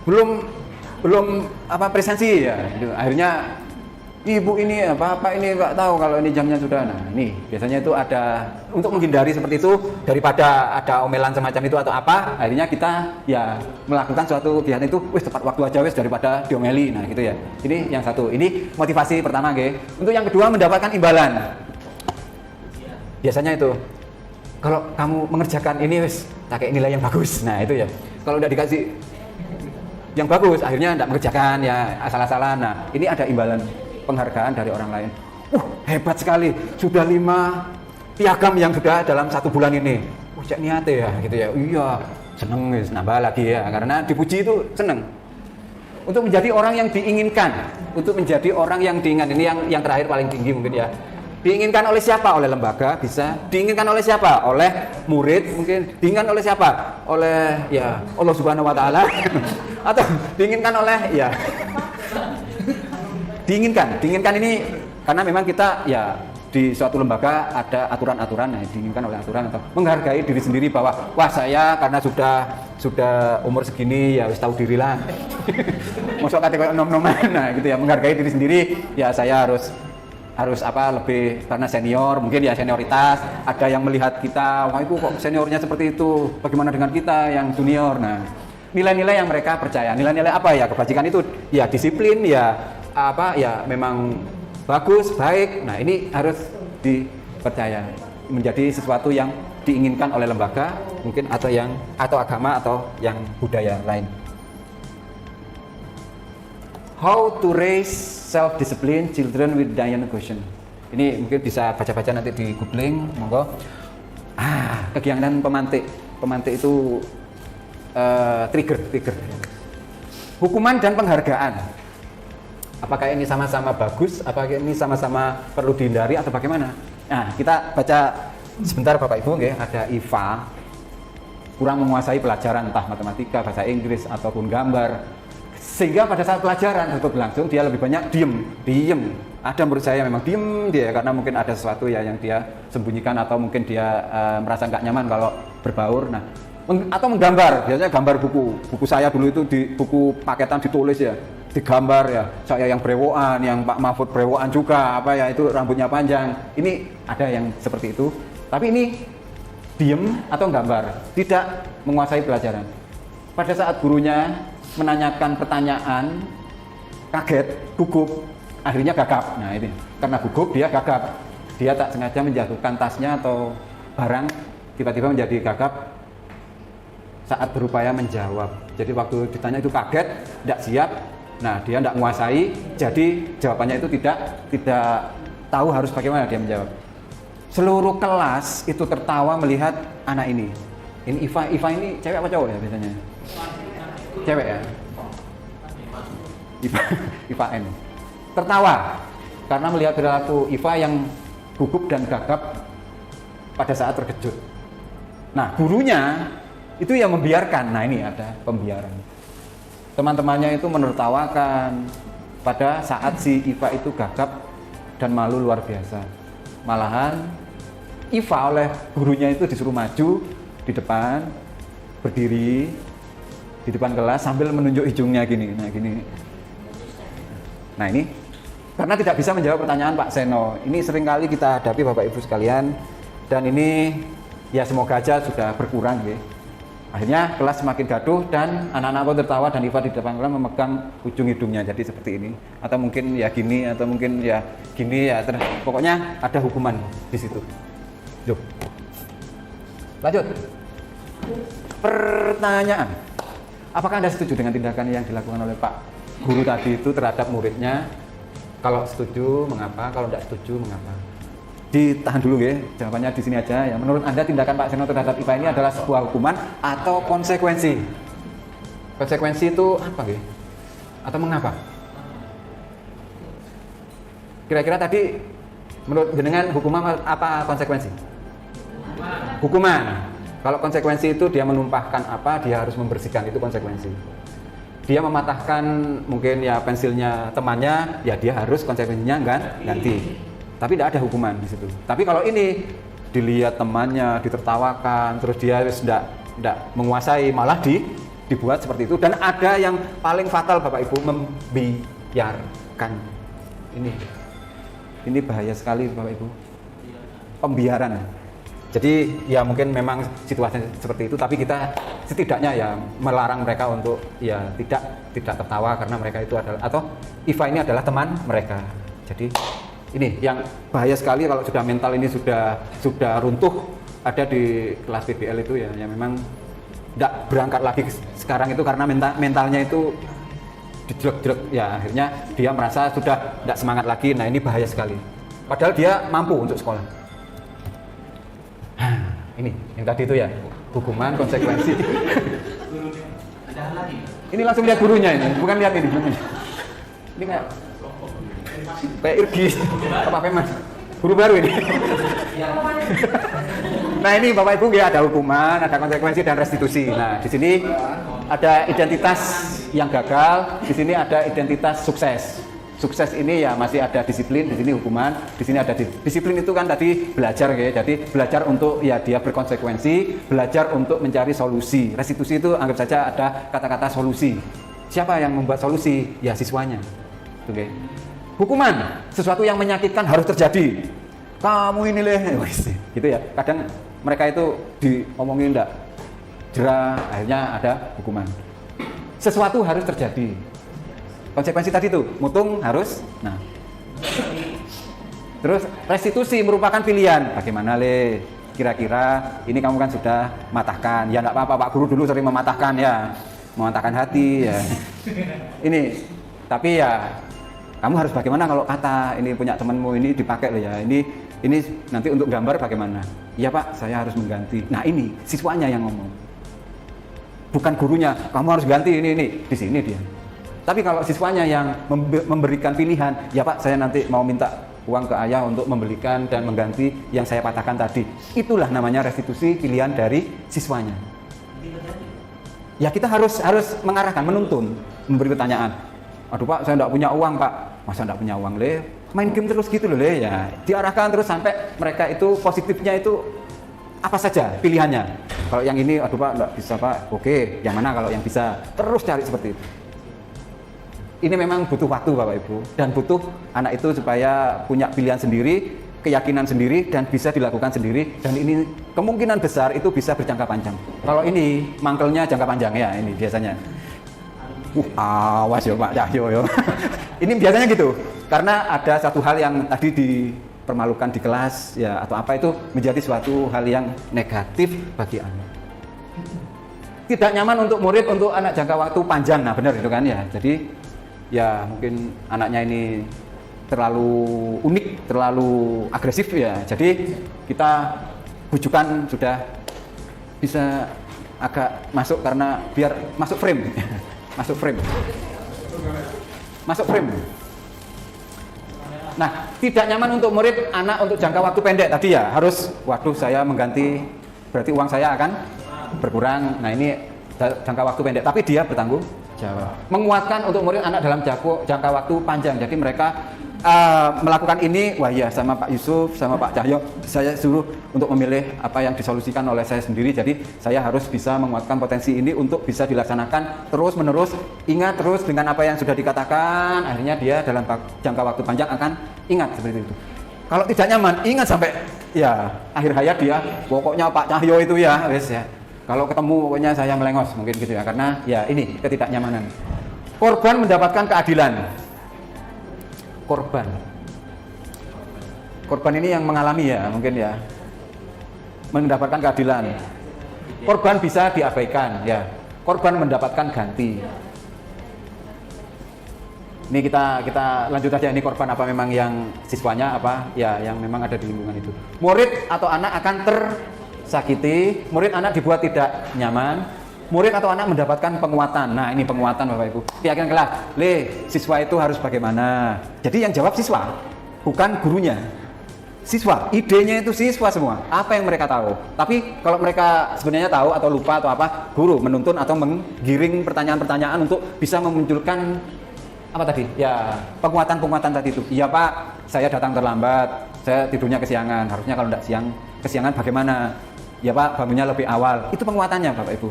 belum presensi ya. Gitu. Akhirnya ibu ini apa ini nggak tahu kalau ini jamnya sudah. Nah, ini biasanya itu ada untuk menghindari seperti itu daripada ada omelan semacam itu atau apa, akhirnya kita ya melakukan suatu kegiatan itu tepat waktu aja daripada diomeli. Nah, gitu ya. Ini yang satu. Ini motivasi pertama, nggih. Untuk yang kedua mendapatkan imbalan. Biasanya itu kalau kamu mengerjakan ini pakai nilai yang bagus. Nah, itu ya. Kalau udah dikasih yang bagus, akhirnya enggak mengerjakan ya asal-asalan. Nah, ini ada imbalan penghargaan dari orang lain. Hebat sekali, sudah 5 piagam yang sudah dalam 1 bulan ini. Cek niate ya, gitu ya. Iya, seneng, nambah lagi ya, karena dipuji itu seneng. Untuk menjadi orang yang diinginkan, ini yang terakhir paling tinggi mungkin ya. Diinginkan oleh siapa? Oleh lembaga bisa. Diinginkan oleh siapa? Oleh murid mungkin. Diinginkan oleh siapa? Oleh ya Allah Subhanahu Wa Taala. Atau diinginkan oleh ya. Diinginkan ini karena memang kita ya di suatu lembaga ada aturan-aturan, nah diinginkan oleh aturan atau menghargai diri sendiri bahwa wah saya karena sudah umur segini ya harus tahu diri lah. Masuk kategori nom-noman, nah gitu ya, menghargai diri sendiri ya saya harus lebih karena senior, mungkin ya senioritas, ada yang melihat kita, wah itu kok seniornya seperti itu, bagaimana dengan kita yang junior. Nah, nilai-nilai yang mereka percaya, nilai-nilai apa ya, kebajikan itu ya disiplin ya memang bagus, baik. Nah, ini harus dipercaya menjadi sesuatu yang diinginkan oleh lembaga mungkin atau agama atau yang budaya lain. How to raise self-discipline children with Diana question. Ini mungkin bisa baca-baca nanti di googling, monggo. Kegiatan pemantik itu trigger. Hukuman dan penghargaan. Apakah ini sama-sama bagus? Apakah ini sama-sama perlu dihindari atau bagaimana? Nah, kita baca sebentar Bapak Ibu, nggih. Ada IVA kurang menguasai pelajaran entah matematika, bahasa Inggris ataupun gambar. Sehingga pada saat pelajaran itu berlangsung dia lebih banyak diem. Ada menurut saya memang diem dia karena mungkin ada sesuatu ya yang dia sembunyikan atau mungkin dia merasa nggak nyaman kalau berbaur. Nah, atau menggambar. Biasanya gambar buku saya dulu itu di buku paketan ditulis ya. Digambar ya, saya yang brewokan, yang Pak Mahfud brewokan juga, itu rambutnya panjang. Ini ada yang seperti itu. Tapi ini diem atau gambar, tidak menguasai pelajaran. Pada saat gurunya menanyakan pertanyaan, kaget, gugup, akhirnya gagap. Nah ini, karena gugup dia gagap. Dia tak sengaja menjatuhkan tasnya atau barang, tiba-tiba menjadi gagap saat berupaya menjawab. Jadi waktu ditanya itu kaget, tidak siap. Nah, dia tidak menguasai, jadi jawabannya itu tidak tahu harus bagaimana dia menjawab. Seluruh kelas itu tertawa melihat anak ini. Ini Iva ini cewek apa cowok ya biasanya? Cewek ya? Iva N. Tertawa karena melihat perilaku Iva yang gugup dan gagap pada saat terkejut. Nah, gurunya itu yang membiarkan. Nah, ini ada pembiaran. Teman-temannya itu menertawakan pada saat si Iva itu gagap dan malu luar biasa. Malahan Iva oleh gurunya itu disuruh maju di depan, berdiri di depan kelas sambil menunjuk hidungnya gini. Nah ini karena tidak bisa menjawab pertanyaan Pak Seno. Ini seringkali kita hadapi Bapak Ibu sekalian, dan ini ya semoga aja sudah berkurang ya. Akhirnya kelas semakin gaduh dan anak-anak pun tertawa dan Iva di depan kelas memegang ujung hidungnya, jadi seperti ini. Atau mungkin ya gini, atau mungkin ya gini ya. Pokoknya ada hukuman di situ. Yuk. Lanjut. Pertanyaan. Apakah Anda setuju dengan tindakan yang dilakukan oleh Pak Guru tadi itu terhadap muridnya? Kalau setuju, mengapa? Kalau tidak setuju, mengapa? Ditahan dulu ya, jawabannya di sini aja. Ya, menurut Anda tindakan Pak Seno terhadap Iva ini adalah sebuah hukuman atau konsekuensi? Konsekuensi itu apa ya? Atau mengapa? Kira-kira tadi menurut jenengan hukuman apa konsekuensi? Hukuman. Kalau konsekuensi itu dia menumpahkan apa, dia harus membersihkan, itu konsekuensi. Dia mematahkan mungkin ya pensilnya temannya, ya dia harus konsekuensinya ganti. Tapi tidak ada hukuman di situ. Tapi kalau ini dilihat temannya ditertawakan, terus dia tidak menguasai, malah dibuat seperti itu. Dan ada yang paling fatal Bapak Ibu, membiarkan. Ini bahaya sekali Bapak Ibu. Pembiaran. Jadi ya mungkin memang situasi seperti itu, tapi kita setidaknya ya melarang mereka untuk ya tidak tertawa karena mereka itu adalah, atau Iva ini adalah teman mereka. Jadi ini yang bahaya sekali kalau sudah mental ini sudah runtuh, ada di kelas PBL itu ya memang tidak berangkat lagi sekarang itu karena mentalnya itu dijelek-jelek ya, akhirnya dia merasa sudah tidak semangat lagi. Nah ini bahaya sekali, padahal dia mampu untuk sekolah. Ini yang tadi itu ya, hukuman, konsekuensi. Ini langsung lihat gurunya ini, bukan lihat ini. Ini kayak Irgi, apa Mas? Guru baru ini. Nah ini Bapak Ibu ya, ada hukuman, ada konsekuensi dan restitusi. Nah di sini ada identitas yang gagal, di sini ada identitas sukses. Sukses ini ya masih ada disiplin, di sini hukuman, di sini ada disiplin. Itu kan tadi belajar ya, jadi belajar untuk ya dia berkonsekuensi, belajar untuk mencari solusi. Restitusi itu anggap saja ada kata-kata solusi. Siapa yang membuat solusi? Ya siswanya. Oke. Hukuman, sesuatu yang menyakitkan harus terjadi. Kamu ini gitu ya. Kadang mereka itu diomongin enggak jerah, akhirnya ada hukuman. Sesuatu harus terjadi. Konsekuensi tadi tuh, mutung harus. Nah, terus restitusi merupakan pilihan. Bagaimana kira-kira ini kamu kan sudah matahkan. Ya enggak apa-apa, Pak Guru dulu sering mematahkan ya, mematahkan hati ya. Ini, tapi ya kamu harus bagaimana kalau kata ini punya temanmu ini dipakai loh ya. Ini nanti untuk gambar bagaimana? Iya Pak, saya harus mengganti. Nah ini siswanya yang ngomong, bukan gurunya. Kamu harus ganti ini. Di sini dia. Tapi kalau siswanya yang memberikan pilihan, ya Pak saya nanti mau minta uang ke ayah untuk membelikan dan mengganti yang saya patahkan tadi. Itulah namanya restitusi pilihan dari siswanya. Ya kita harus mengarahkan, menuntun, memberi pertanyaan. Aduh Pak saya tidak punya uang Pak. Masa tidak punya uang main game terus gitu loh ya. Diarahkan terus sampai mereka itu positifnya itu apa saja pilihannya. Kalau yang ini aduh Pak tidak bisa Pak. Oke, yang mana kalau yang bisa? Terus cari seperti itu. Ini memang butuh waktu Bapak Ibu, dan butuh anak itu supaya punya pilihan sendiri, keyakinan sendiri, dan bisa dilakukan sendiri. Dan ini kemungkinan besar itu bisa berjangka panjang. Kalau ini mangkelnya jangka panjang ya, ini biasanya. Awas ya Pak Cahyo. Ini biasanya gitu, karena ada satu hal yang tadi dipermalukan di kelas ya atau apa, itu menjadi suatu hal yang negatif bagi anak. Tidak nyaman untuk murid untuk anak jangka waktu panjang. Nah benar itu kan ya. Jadi ya mungkin anaknya ini terlalu unik, terlalu agresif ya. Jadi kita bujukan sudah bisa agak masuk karena biar masuk frame. Masuk frame. Nah, tidak nyaman untuk murid anak untuk jangka waktu pendek tadi ya, harus waduh saya mengganti berarti uang saya akan berkurang. Nah, ini jangka waktu pendek, tapi dia bertanggung jawab. Menguatkan untuk murid anak dalam jangka waktu panjang. Jadi mereka melakukan ini, wah ya sama Pak Yusuf, sama Pak Cahyo, saya suruh untuk memilih apa yang disolusikan oleh saya sendiri. Jadi saya harus bisa menguatkan potensi ini untuk bisa dilaksanakan terus menerus. Ingat terus dengan apa yang sudah dikatakan, akhirnya dia dalam jangka waktu panjang akan ingat seperti itu. Kalau tidak nyaman, ingat sampai ya akhir hayat dia, pokoknya Pak Cahyo itu ya, wes ya. Kalau ketemu pokoknya saya melengos mungkin gitu ya, karena ya ini ketidaknyamanan. Korban mendapatkan keadilan. Korban ini yang mengalami ya mungkin ya mendapatkan keadilan. Korban bisa diabaikan ya, korban mendapatkan ganti. Ini kita lanjut aja, ini korban apa memang yang siswanya apa ya yang memang ada di lingkungan itu. Murid atau anak akan tersakiti, murid anak dibuat tidak nyaman, murid atau anak mendapatkan penguatan. Nah ini penguatan Bapak Ibu, keyakinan kelas, siswa itu harus bagaimana. Jadi yang jawab siswa, bukan gurunya. Siswa, idenya itu siswa semua, apa yang mereka tahu. Tapi kalau mereka sebenarnya tahu atau lupa atau apa, guru menuntun atau menggiring pertanyaan-pertanyaan untuk bisa memunculkan apa tadi? Ya penguatan tadi itu. Iya Pak, saya datang terlambat, saya tidurnya kesiangan. Harusnya kalau tidak kesiangan bagaimana? Ya Pak, bangunnya lebih awal. Itu penguatannya Bapak Ibu.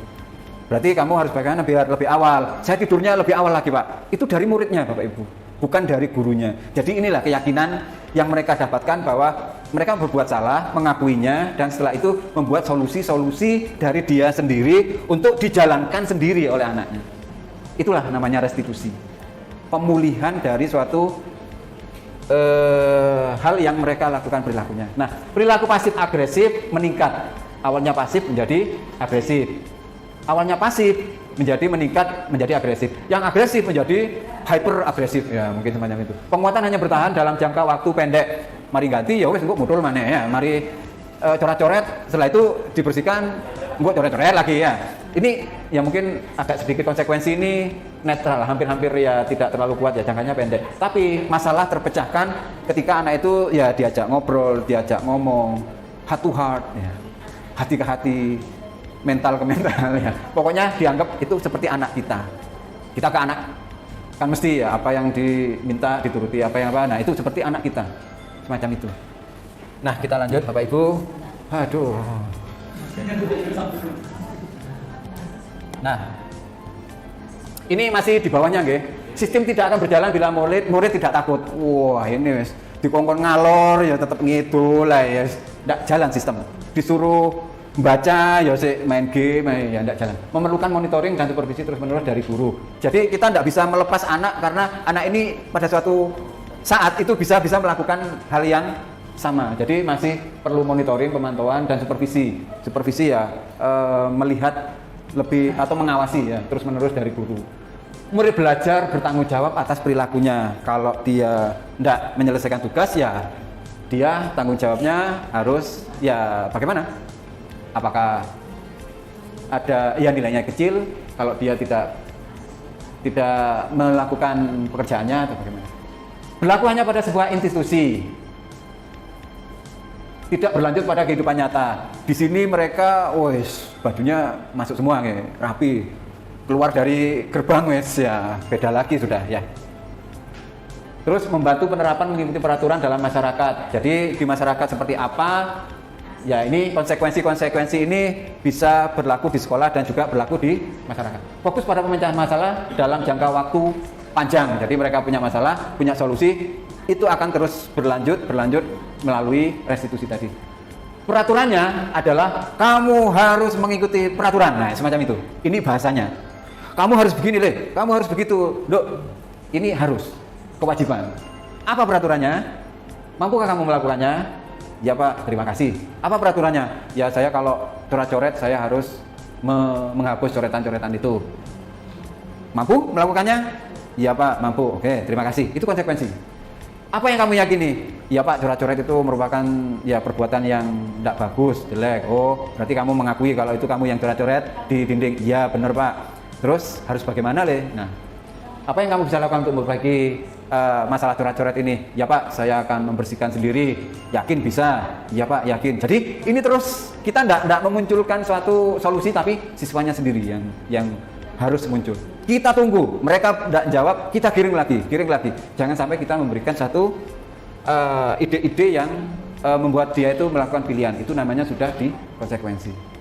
Berarti kamu harus bagaimana biar lebih awal. Saya tidurnya lebih awal lagi Pak. Itu dari muridnya Bapak Ibu, bukan dari gurunya. Jadi inilah keyakinan yang mereka dapatkan bahwa mereka berbuat salah, mengakuinya, dan setelah itu membuat solusi-solusi dari dia sendiri untuk dijalankan sendiri oleh anaknya. Itulah namanya restitusi. Pemulihan dari suatu hal yang mereka lakukan perilakunya. Nah, perilaku pasif agresif meningkat. Awalnya pasif menjadi agresif. Awalnya pasif menjadi meningkat menjadi agresif. Yang agresif menjadi hyper agresif ya mungkin semacam itu. Penguatan hanya bertahan dalam jangka waktu pendek. Mari ganti ya wes engko mutul mana ya. Mari coret-coret, setelah itu dibersihkan, engko coret-coret lagi ya. Ini ya mungkin agak sedikit konsekuensi ini netral, hampir-hampir ya tidak terlalu kuat ya, jangkanya pendek. Tapi masalah terpecahkan ketika anak itu ya diajak ngobrol, diajak ngomong, heart to heart ya. Hati ke hati, mental ke mental ya. Pokoknya dianggap itu seperti anak kita. Kita ke anak kan mesti ya apa yang diminta dituruti, apa yang apa. Nah, itu seperti anak kita. Semacam itu. Nah, kita lanjut Bapak Ibu. Aduh. Nah, ini masih di bawahnya nggih. Sistem tidak akan berjalan bila murid tidak takut. Wah, ini wis dikongkon ngalor ya tetap ngidul lah ya. Ndak jalan sistem. Disuruh baca ya sih main game ya ndak jalan. Memerlukan monitoring dan supervisi terus-menerus dari guru. Jadi kita ndak bisa melepas anak karena anak ini pada suatu saat itu bisa melakukan hal yang sama. Jadi masih perlu monitoring, pemantauan dan supervisi. Supervisi ya melihat lebih atau mengawasi ya terus-menerus dari guru. Murid belajar bertanggung jawab atas perilakunya. Kalau dia tidak menyelesaikan tugas ya dia tanggung jawabnya harus ya bagaimana? Apakah ada ya nilainya kecil kalau dia tidak melakukan pekerjaannya atau bagaimana? Berlaku hanya pada sebuah institusi. Tidak berlanjut pada kehidupan nyata. Di sini mereka, wes bajunya masuk semua nih, rapi. Keluar dari gerbang wes ya beda lagi sudah ya. Terus membantu penerapan mengikuti peraturan dalam masyarakat. Jadi di masyarakat seperti apa? Ya ini konsekuensi ini bisa berlaku di sekolah dan juga berlaku di masyarakat. Fokus pada pemecahan masalah dalam jangka waktu panjang. Jadi mereka punya masalah, punya solusi, itu akan terus berlanjut melalui restitusi tadi. Peraturannya adalah kamu harus mengikuti peraturan. Nah, semacam itu. Ini bahasanya. Kamu harus begini, kamu harus begitu. Dok, ini harus kewajiban. Apa peraturannya? Mampukah kamu melakukannya? Ya Pak, terima kasih. Apa peraturannya? Ya saya kalau coret-coret saya harus menghapus coretan-coretan itu. Mampu melakukannya? Ya Pak, mampu. Oke, terima kasih. Itu konsekuensi. Apa yang kamu yakini? Ya Pak, coret-coret itu merupakan ya perbuatan yang tidak bagus, jelek. Oh, berarti kamu mengakui kalau itu kamu yang coret-coret di dinding. Ya benar Pak. Terus harus bagaimana Nah, apa yang kamu bisa lakukan untuk memperbaiki masalah coret-coret ini? Ya Pak, saya akan membersihkan sendiri. Yakin bisa? Ya Pak, yakin. Jadi ini terus kita tidak memunculkan suatu solusi, tapi siswanya sendiri yang harus muncul. Kita tunggu, mereka tidak jawab, kita giring lagi. Jangan sampai kita memberikan satu ide-ide yang membuat dia itu melakukan pilihan. Itu namanya sudah dikonsekuensi.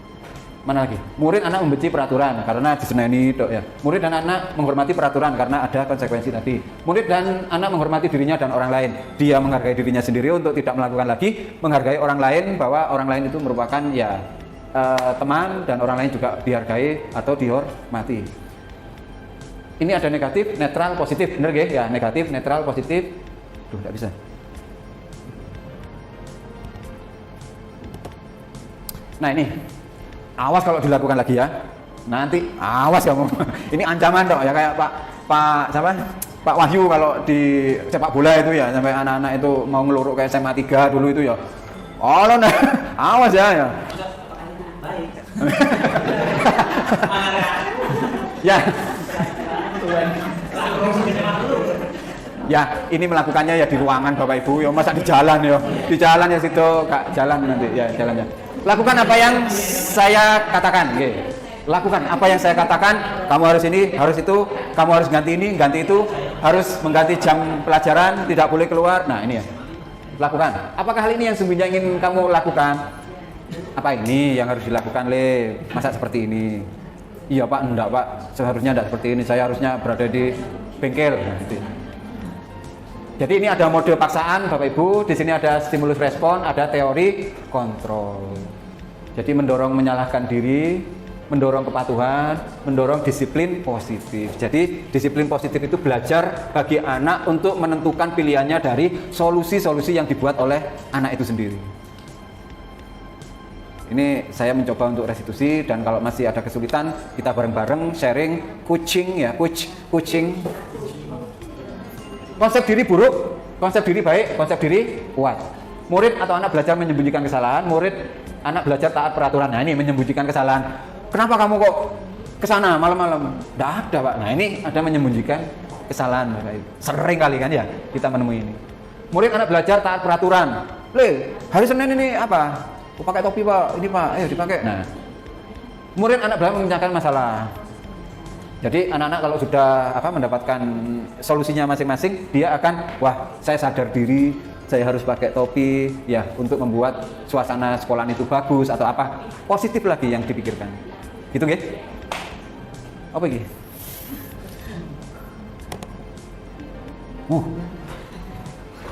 Mana lagi? Murid anak membenci peraturan karena diseneni dok ya. Murid dan anak menghormati peraturan karena ada konsekuensi tadi. Murid dan anak menghormati dirinya dan orang lain. Dia menghargai dirinya sendiri untuk tidak melakukan lagi, menghargai orang lain bahwa orang lain itu merupakan ya teman dan orang lain juga dihargai atau dihormati. Ini ada negatif, netral, positif, bener gak ya? Negatif, netral, positif. Duh, tidak bisa. Nah ini. Awas kalau dilakukan lagi ya. Nanti awas kamu. Ini ancaman dong ya kayak Pak siapa? Pak Wahyu kalau di sepak bola itu ya sampai anak-anak itu mau ngeluruk kayak SMA 3 dulu itu ya. Oh, nah, awas ya. Ya. Ya, ini melakukannya ya di ruangan Bapak Ibu ya, masa di jalan ya. Di jalan ya situ, Kak, jalan nanti ya jalannya. Lakukan apa yang saya katakan, okay. Lakukan apa yang saya katakan. Kamu harus ini, harus itu, kamu harus ganti ini, ganti itu, harus mengganti jam pelajaran, tidak boleh keluar. Nah ini ya, lakukan. Apakah hal ini yang sebenarnya ingin kamu lakukan? Apa ini yang harus dilakukan, Le? Masa seperti ini? Iya Pak, enggak Pak, seharusnya enggak seperti ini. Saya harusnya berada di bengkel. Nah, gitu. Jadi ini ada mode paksaan Bapak Ibu, di sini ada stimulus respon, ada teori kontrol. Jadi mendorong menyalahkan diri, mendorong kepatuhan, mendorong disiplin positif. Jadi disiplin positif itu belajar bagi anak untuk menentukan pilihannya dari solusi-solusi yang dibuat oleh anak itu sendiri. Ini saya mencoba untuk restitusi dan kalau masih ada kesulitan kita bareng-bareng sharing, coaching ya, coaching. Konsep diri buruk, konsep diri baik, konsep diri kuat. Murid atau anak belajar menyembunyikan kesalahan, murid anak belajar taat peraturan. Nah ini menyembunyikan kesalahan. Kenapa kamu kok kesana malam-malam? Tidak ada Pak. Nah ini ada menyembunyikan kesalahan. Sering kali kan ya kita menemui ini. Murid anak belajar taat peraturan. Le, hari Senin ini apa? Pakai topi Pak, ini Pak, ayo dipakai. Nah, murid anak belajar mengenyangkan masalah. Jadi anak-anak kalau sudah mendapatkan solusinya masing-masing, dia akan wah saya sadar diri, saya harus pakai topi ya untuk membuat suasana sekolah itu bagus atau apa positif lagi yang dipikirkan. Gitu nggih? Apa iki?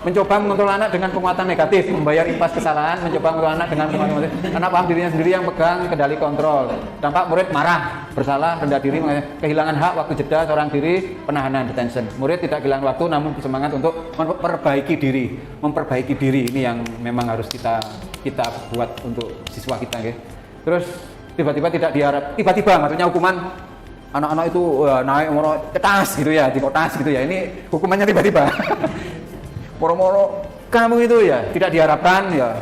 Mencoba mengontrol anak dengan penguatan negatif, membayar impas kesalahan, mencoba mengontrol anak dengan penguatan negatif. Anak paham dirinya sendiri yang pegang kendali kontrol. Dampak murid marah, bersalah, rendah diri, kehilangan hak, waktu jeda, seorang diri, penahanan, detention. Murid tidak kehilangan waktu namun bersemangat untuk memperbaiki diri. Ini yang memang harus kita buat untuk siswa kita, gitu. Terus tiba-tiba tidak diharap, tiba-tiba maksudnya hukuman anak-anak itu naik cetas gitu ya, di kotas gitu ya. Ini hukumannya tiba-tiba. Moro-moro kamu itu ya tidak diharapkan ya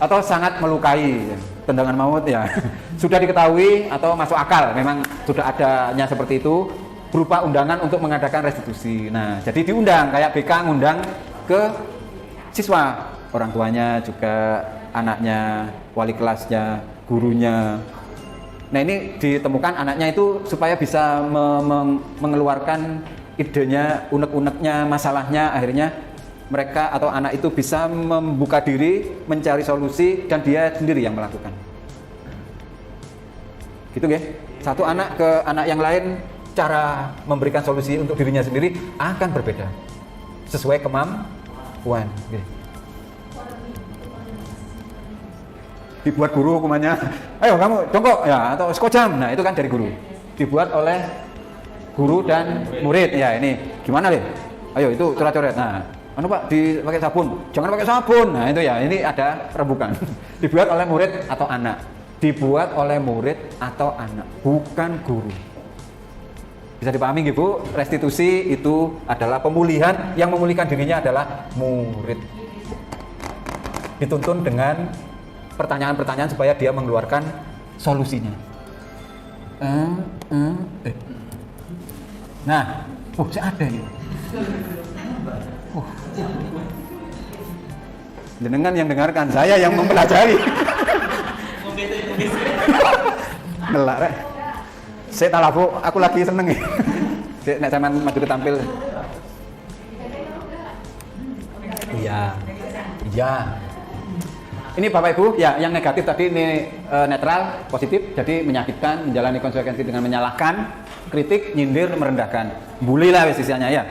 atau sangat melukai ya. Tendangan maut ya sudah diketahui atau masuk akal memang sudah adanya seperti itu berupa undangan untuk mengadakan restitusi. Nah jadi diundang kayak BK ngundang ke siswa, orang tuanya juga, anaknya, wali kelasnya, gurunya. Nah ini ditemukan anaknya itu supaya bisa mengeluarkan idenya, unek-uneknya, masalahnya, akhirnya mereka atau anak itu bisa membuka diri, mencari solusi dan dia sendiri yang melakukan. Gitu ya. Satu anak ke anak yang lain cara memberikan solusi untuk dirinya sendiri akan berbeda sesuai kemampuan. Oke. Dibuat guru hukumannya, ayo kamu jongkok ya atau skojam. Nah itu kan dari guru. Dibuat oleh guru dan murid. Ya ini gimana deh? Ayo itu coret-coret. Nah. Pak dipakai sabun, jangan pakai sabun. Nah itu ya, ini ada rembukan. Dibuat oleh murid atau anak. Dibuat oleh murid atau anak, bukan guru. Bisa dipahami gitu Bu? Restitusi itu adalah pemulihan, yang memulihkan dirinya adalah murid. Dituntun dengan pertanyaan-pertanyaan supaya dia mengeluarkan solusinya. Nah, saya ada nih. Jenengan yang dengarkan, saya yang mempelajari. Ngelak rek. Saya tahu aku lagi seneng ya. Nek sampean maju tampil. Iya. Iya. Ini Bapak Ibu, ya yang negatif tadi ini netral, positif, jadi menyakitkan, menjalani konsekuensi dengan menyalahkan, kritik, nyindir, merendahkan. Bully lah istilahnya ya.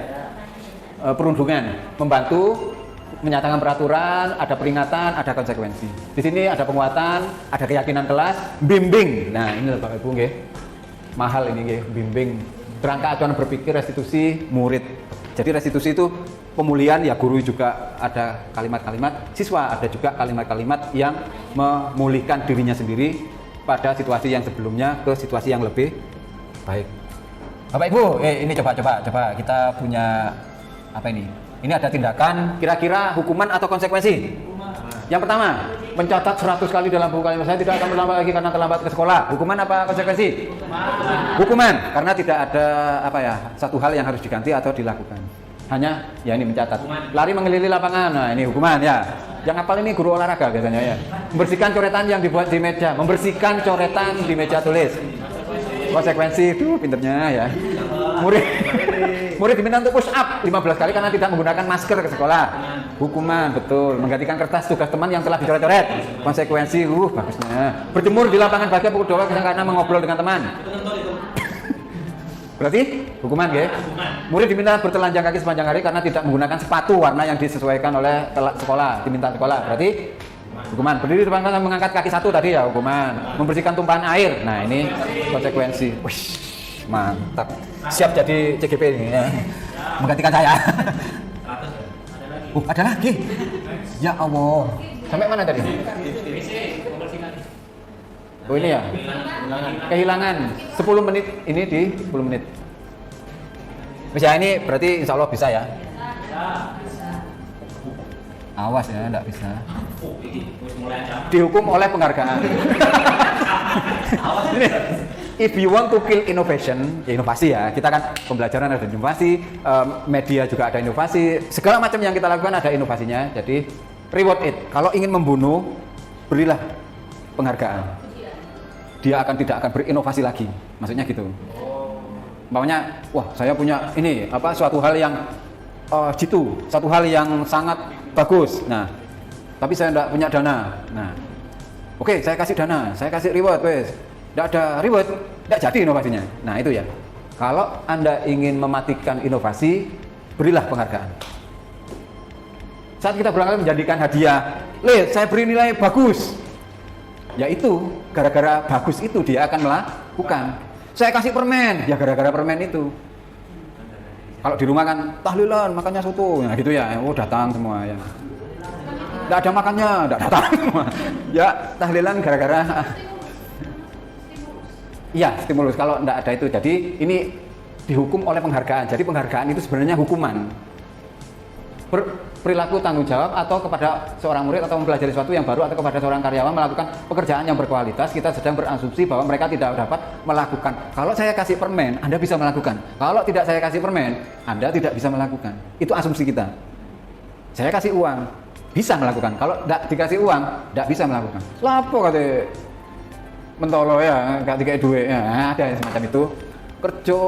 Perundungan, membantu, menyatakan peraturan, ada peringatan, ada konsekuensi. Di sini ada penguatan, ada keyakinan kelas, bimbing. Nah ini Bapak Ibu nggih. Mahal ini nggih, bimbing. Kerangka acuan berpikir, restitusi, murid. Jadi restitusi itu pemulihan, ya guru juga ada kalimat-kalimat, siswa ada juga kalimat-kalimat yang memulihkan dirinya sendiri pada situasi yang sebelumnya ke situasi yang lebih baik. Bapak Ibu, ini coba kita punya apa ini? Ini ada tindakan kira-kira hukuman atau konsekuensi. Yang pertama, mencatat 100 kali dalam buku kalimat saya tidak akan terlambat lagi karena terlambat ke sekolah. Hukuman apa konsekuensi? Hukuman, karena tidak ada satu hal yang harus diganti atau dilakukan. Hanya ya ini mencatat. Lari mengelilingi lapangan. Nah, ini hukuman ya. Yang hafal ini guru olahraga biasanya ya. Membersihkan coretan yang dibuat di meja, membersihkan coretan di meja tulis. Konsekuensi itu pinternya ya. Murid diminta untuk push up 15 kali karena tidak menggunakan masker ke sekolah. Hukuman, betul. Menggantikan kertas tugas teman yang telah dicoret-coret. Konsekuensi, bagusnya. Berjemur di lapangan bahagia pukul 12 karena mengobrol dengan teman. Berarti hukuman ya. Murid diminta bertelanjang kaki sepanjang hari karena tidak menggunakan sepatu warna yang disesuaikan oleh sekolah, diminta sekolah. Berarti hukuman. Berdiri di depan kelas mengangkat kaki satu tadi ya hukuman. Membersihkan tumpahan air. Nah, ini konsekuensi. Wih, mantap. Siap jadi CGP ini ya. Menggantikan saya. Ada lagi. Ya Allah. Sampai mana tadi? Oh ini ya. Kehilangan 10 menit ini di 10 menit. Bisa ini berarti insya Allah bisa ya. Awas ya, enggak bisa. Dihukum oleh penghargaan. Ini, if you want to kill innovation, ya inovasi ya. Kita kan pembelajaran ada inovasi, media juga ada inovasi, segala macam yang kita lakukan ada inovasinya. Jadi reward it. Kalau ingin membunuh, berilah penghargaan. Dia tidak akan berinovasi lagi. Maksudnya gitu. Umpamanya, wah saya punya ini suatu hal yang satu hal yang sangat bagus. Nah, tapi saya tidak punya dana. Nah, oke, saya kasih dana, saya kasih reward, wes. Tidak ada reward, tidak jadi inovasinya. Nah itu ya. Kalau Anda ingin mematikan inovasi, berilah penghargaan. Saat kita berangkat menjadikan hadiah, saya beri nilai bagus. Ya itu, gara-gara bagus itu dia akan melakukan. Saya kasih permen, ya gara-gara permen itu. Kalau di rumah kan tahlilan, makannya soto, nah gitu ya. Oh datang semua ya. Tidak ada makannya, tidak datang semua. Ya tahlilan gara-gara. Iya, stimulus. Kalau tidak ada itu, jadi ini dihukum oleh penghargaan. Jadi penghargaan itu sebenarnya hukuman. Perilaku tanggung jawab atau kepada seorang murid atau mempelajari sesuatu yang baru atau kepada seorang karyawan melakukan pekerjaan yang berkualitas, kita sedang berasumsi bahwa mereka tidak dapat melakukan. Kalau saya kasih permen, Anda bisa melakukan. Kalau tidak saya kasih permen, Anda tidak bisa melakukan. Itu asumsi kita. Saya kasih uang, bisa melakukan. Kalau tidak dikasih uang, tidak bisa melakukan. Lapo kata mentolo ya, gak dikai duit ya, ada semacam itu. Kerja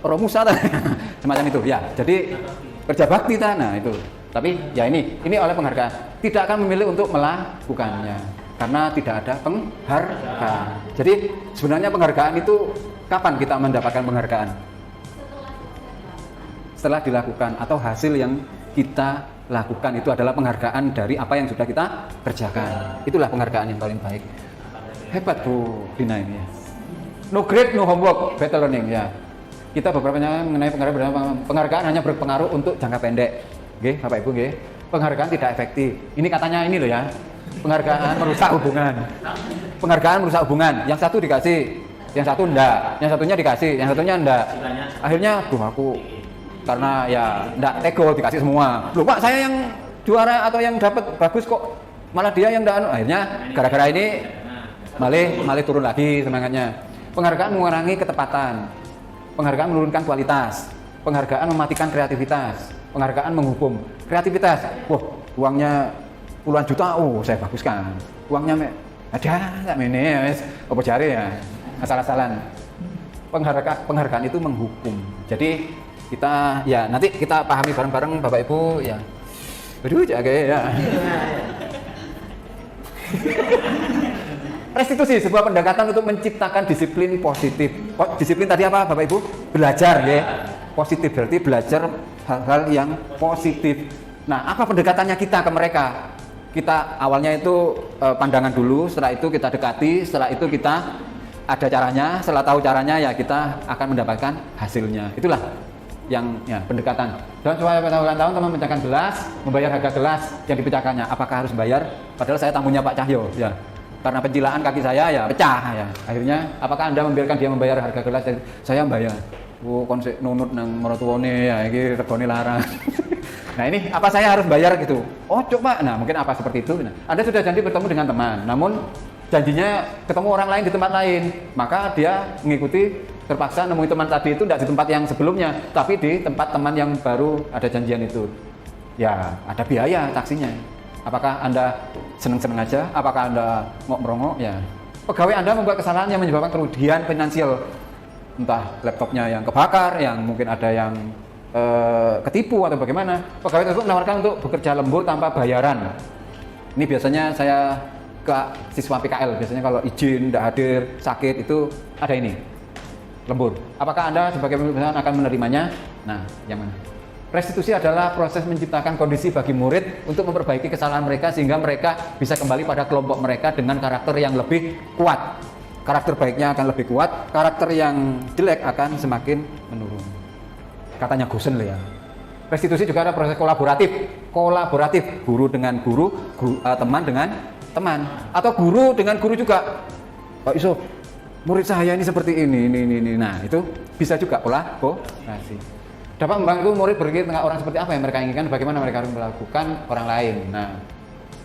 romusa semacam itu ya. Jadi kerja bakti tanah itu. Tapi ya ini oleh penghargaan. Tidak akan memilih untuk melakukannya karena tidak ada penghargaan. Jadi sebenarnya penghargaan itu kapan kita mendapatkan penghargaan? Setelah dilakukan atau hasil yang kita lakukan itu adalah penghargaan dari apa yang sudah kita kerjakan. Itulah penghargaan yang paling baik. Hebat Bu Dina ini ya. No grade, no homework, better learning ya. Kita beberapa mengenai penghargaan hanya berpengaruh untuk jangka pendek. Oke, Bapak Ibu, oke. Penghargaan tidak efektif. Ini katanya ini loh ya. Penghargaan merusak hubungan. Penghargaan merusak hubungan. Yang satu dikasih, yang satu enggak. Yang satunya dikasih, yang satunya enggak. Akhirnya, aku karena ya enggak tego dikasih semua. Loh Pak, saya yang juara atau yang dapat bagus kok malah dia yang enggak. Akhirnya gara-gara ini malah turun lagi semangatnya. Penghargaan mengurangi ketepatan. Penghargaan menurunkan kualitas, penghargaan mematikan kreativitas, penghargaan menghukum kreativitas. Wah, uangnya puluhan juta, saya baguskan. Uangnya ada, tak mene, apa cari ya. asal-asalan. Penghargaan itu menghukum. Jadi kita ya nanti kita pahami bareng-bareng Bapak Ibu ya. Aduh, jaga ya. Restitusi sebuah pendekatan untuk menciptakan disiplin positif. Disiplin tadi apa Bapak Ibu? Belajar ya. Positif berarti belajar hal-hal yang positif. Nah, apa pendekatannya kita ke mereka? Kita awalnya itu pandangan dulu, setelah itu kita dekati, setelah itu kita ada caranya, setelah tahu caranya ya kita akan mendapatkan hasilnya. Itulah yang ya, pendekatan. Dan supaya tahun teman memecahkan gelas, membayar harga gelas yang dipecahkannya. Apakah harus bayar? Padahal saya tamunya Pak Cahyo ya. Karena pencilaan kaki saya ya pecah ya. Akhirnya apakah Anda membiarkan dia membayar harga gelas? Saya bayar. Oh, konsep nunut nang mertuane ya iki regane larang. Nah, ini apa saya harus bayar gitu? Oh, coba. Nah, mungkin apa seperti itu. Nah, Anda sudah janji bertemu dengan teman, namun janjinya ketemu orang lain di tempat lain. Maka dia mengikuti terpaksa nemui teman tadi itu tidak di tempat yang sebelumnya, tapi di tempat teman yang baru ada janjian itu. Ya, ada biaya taksinya. Apakah Anda seneng-seneng aja? Apakah Anda ngok-merongok? Ya. Pegawai Anda membuat kesalahan yang menyebabkan kerugian finansial. Entah laptopnya yang kebakar, yang mungkin ada yang ketipu atau bagaimana. Pegawai tersebut menawarkan untuk bekerja lembur tanpa bayaran. Ini biasanya saya ke siswa PKL, biasanya kalau izin, tidak hadir, sakit itu ada ini, lembur. Apakah Anda sebagai pimpinan akan menerimanya? Nah, yang mana? Restitusi adalah proses menciptakan kondisi bagi murid untuk memperbaiki kesalahan mereka sehingga mereka bisa kembali pada kelompok mereka dengan karakter yang lebih kuat. Karakter baiknya akan lebih kuat, karakter yang jelek akan semakin menurun. Katanya Gosen loh ya. Restitusi juga ada proses kolaboratif, guru dengan guru, teman dengan teman, atau guru dengan guru juga. Pak Yusuf, murid saya ini seperti ini. Nah, itu bisa juga kolaborasi. Dapat membantu murid berpikir tentang orang seperti apa yang mereka inginkan, bagaimana mereka harus melakukan orang lain. Nah,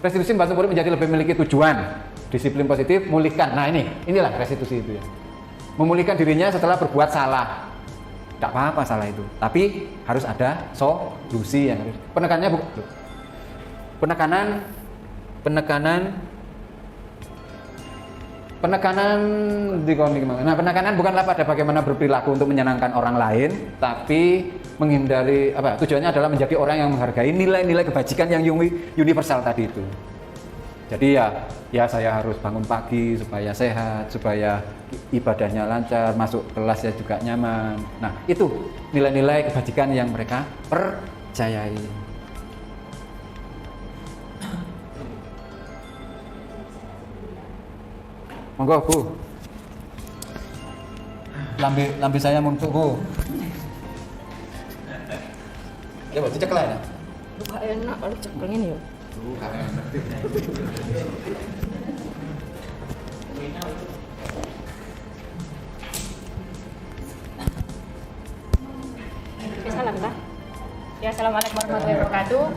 restitusi membantu murid menjadi lebih memiliki tujuan, disiplin positif, memulihkan. Nah, inilah restitusi itu ya. Memulihkan dirinya setelah berbuat salah. Tidak apa-apa salah itu, tapi harus ada solusi yang harus. Penekanannya penekanan bukanlah pada bagaimana berperilaku untuk menyenangkan orang lain, tapi menghindari tujuannya adalah menjadi orang yang menghargai nilai-nilai kebajikan yang universal tadi itu. Jadi ya saya harus bangun pagi supaya sehat, supaya ibadahnya lancar, masuk kelasnya juga nyaman. Nah, itu nilai-nilai kebajikan yang mereka percayai. Monggo, Bu. Lambe saya muntuk, Bu. Ya, Bu, dicek lah ya. Buka enak kalau cekel ini ya. Salam, Pak. Ya, assalamualaikum warahmatullahi wabarakatuh.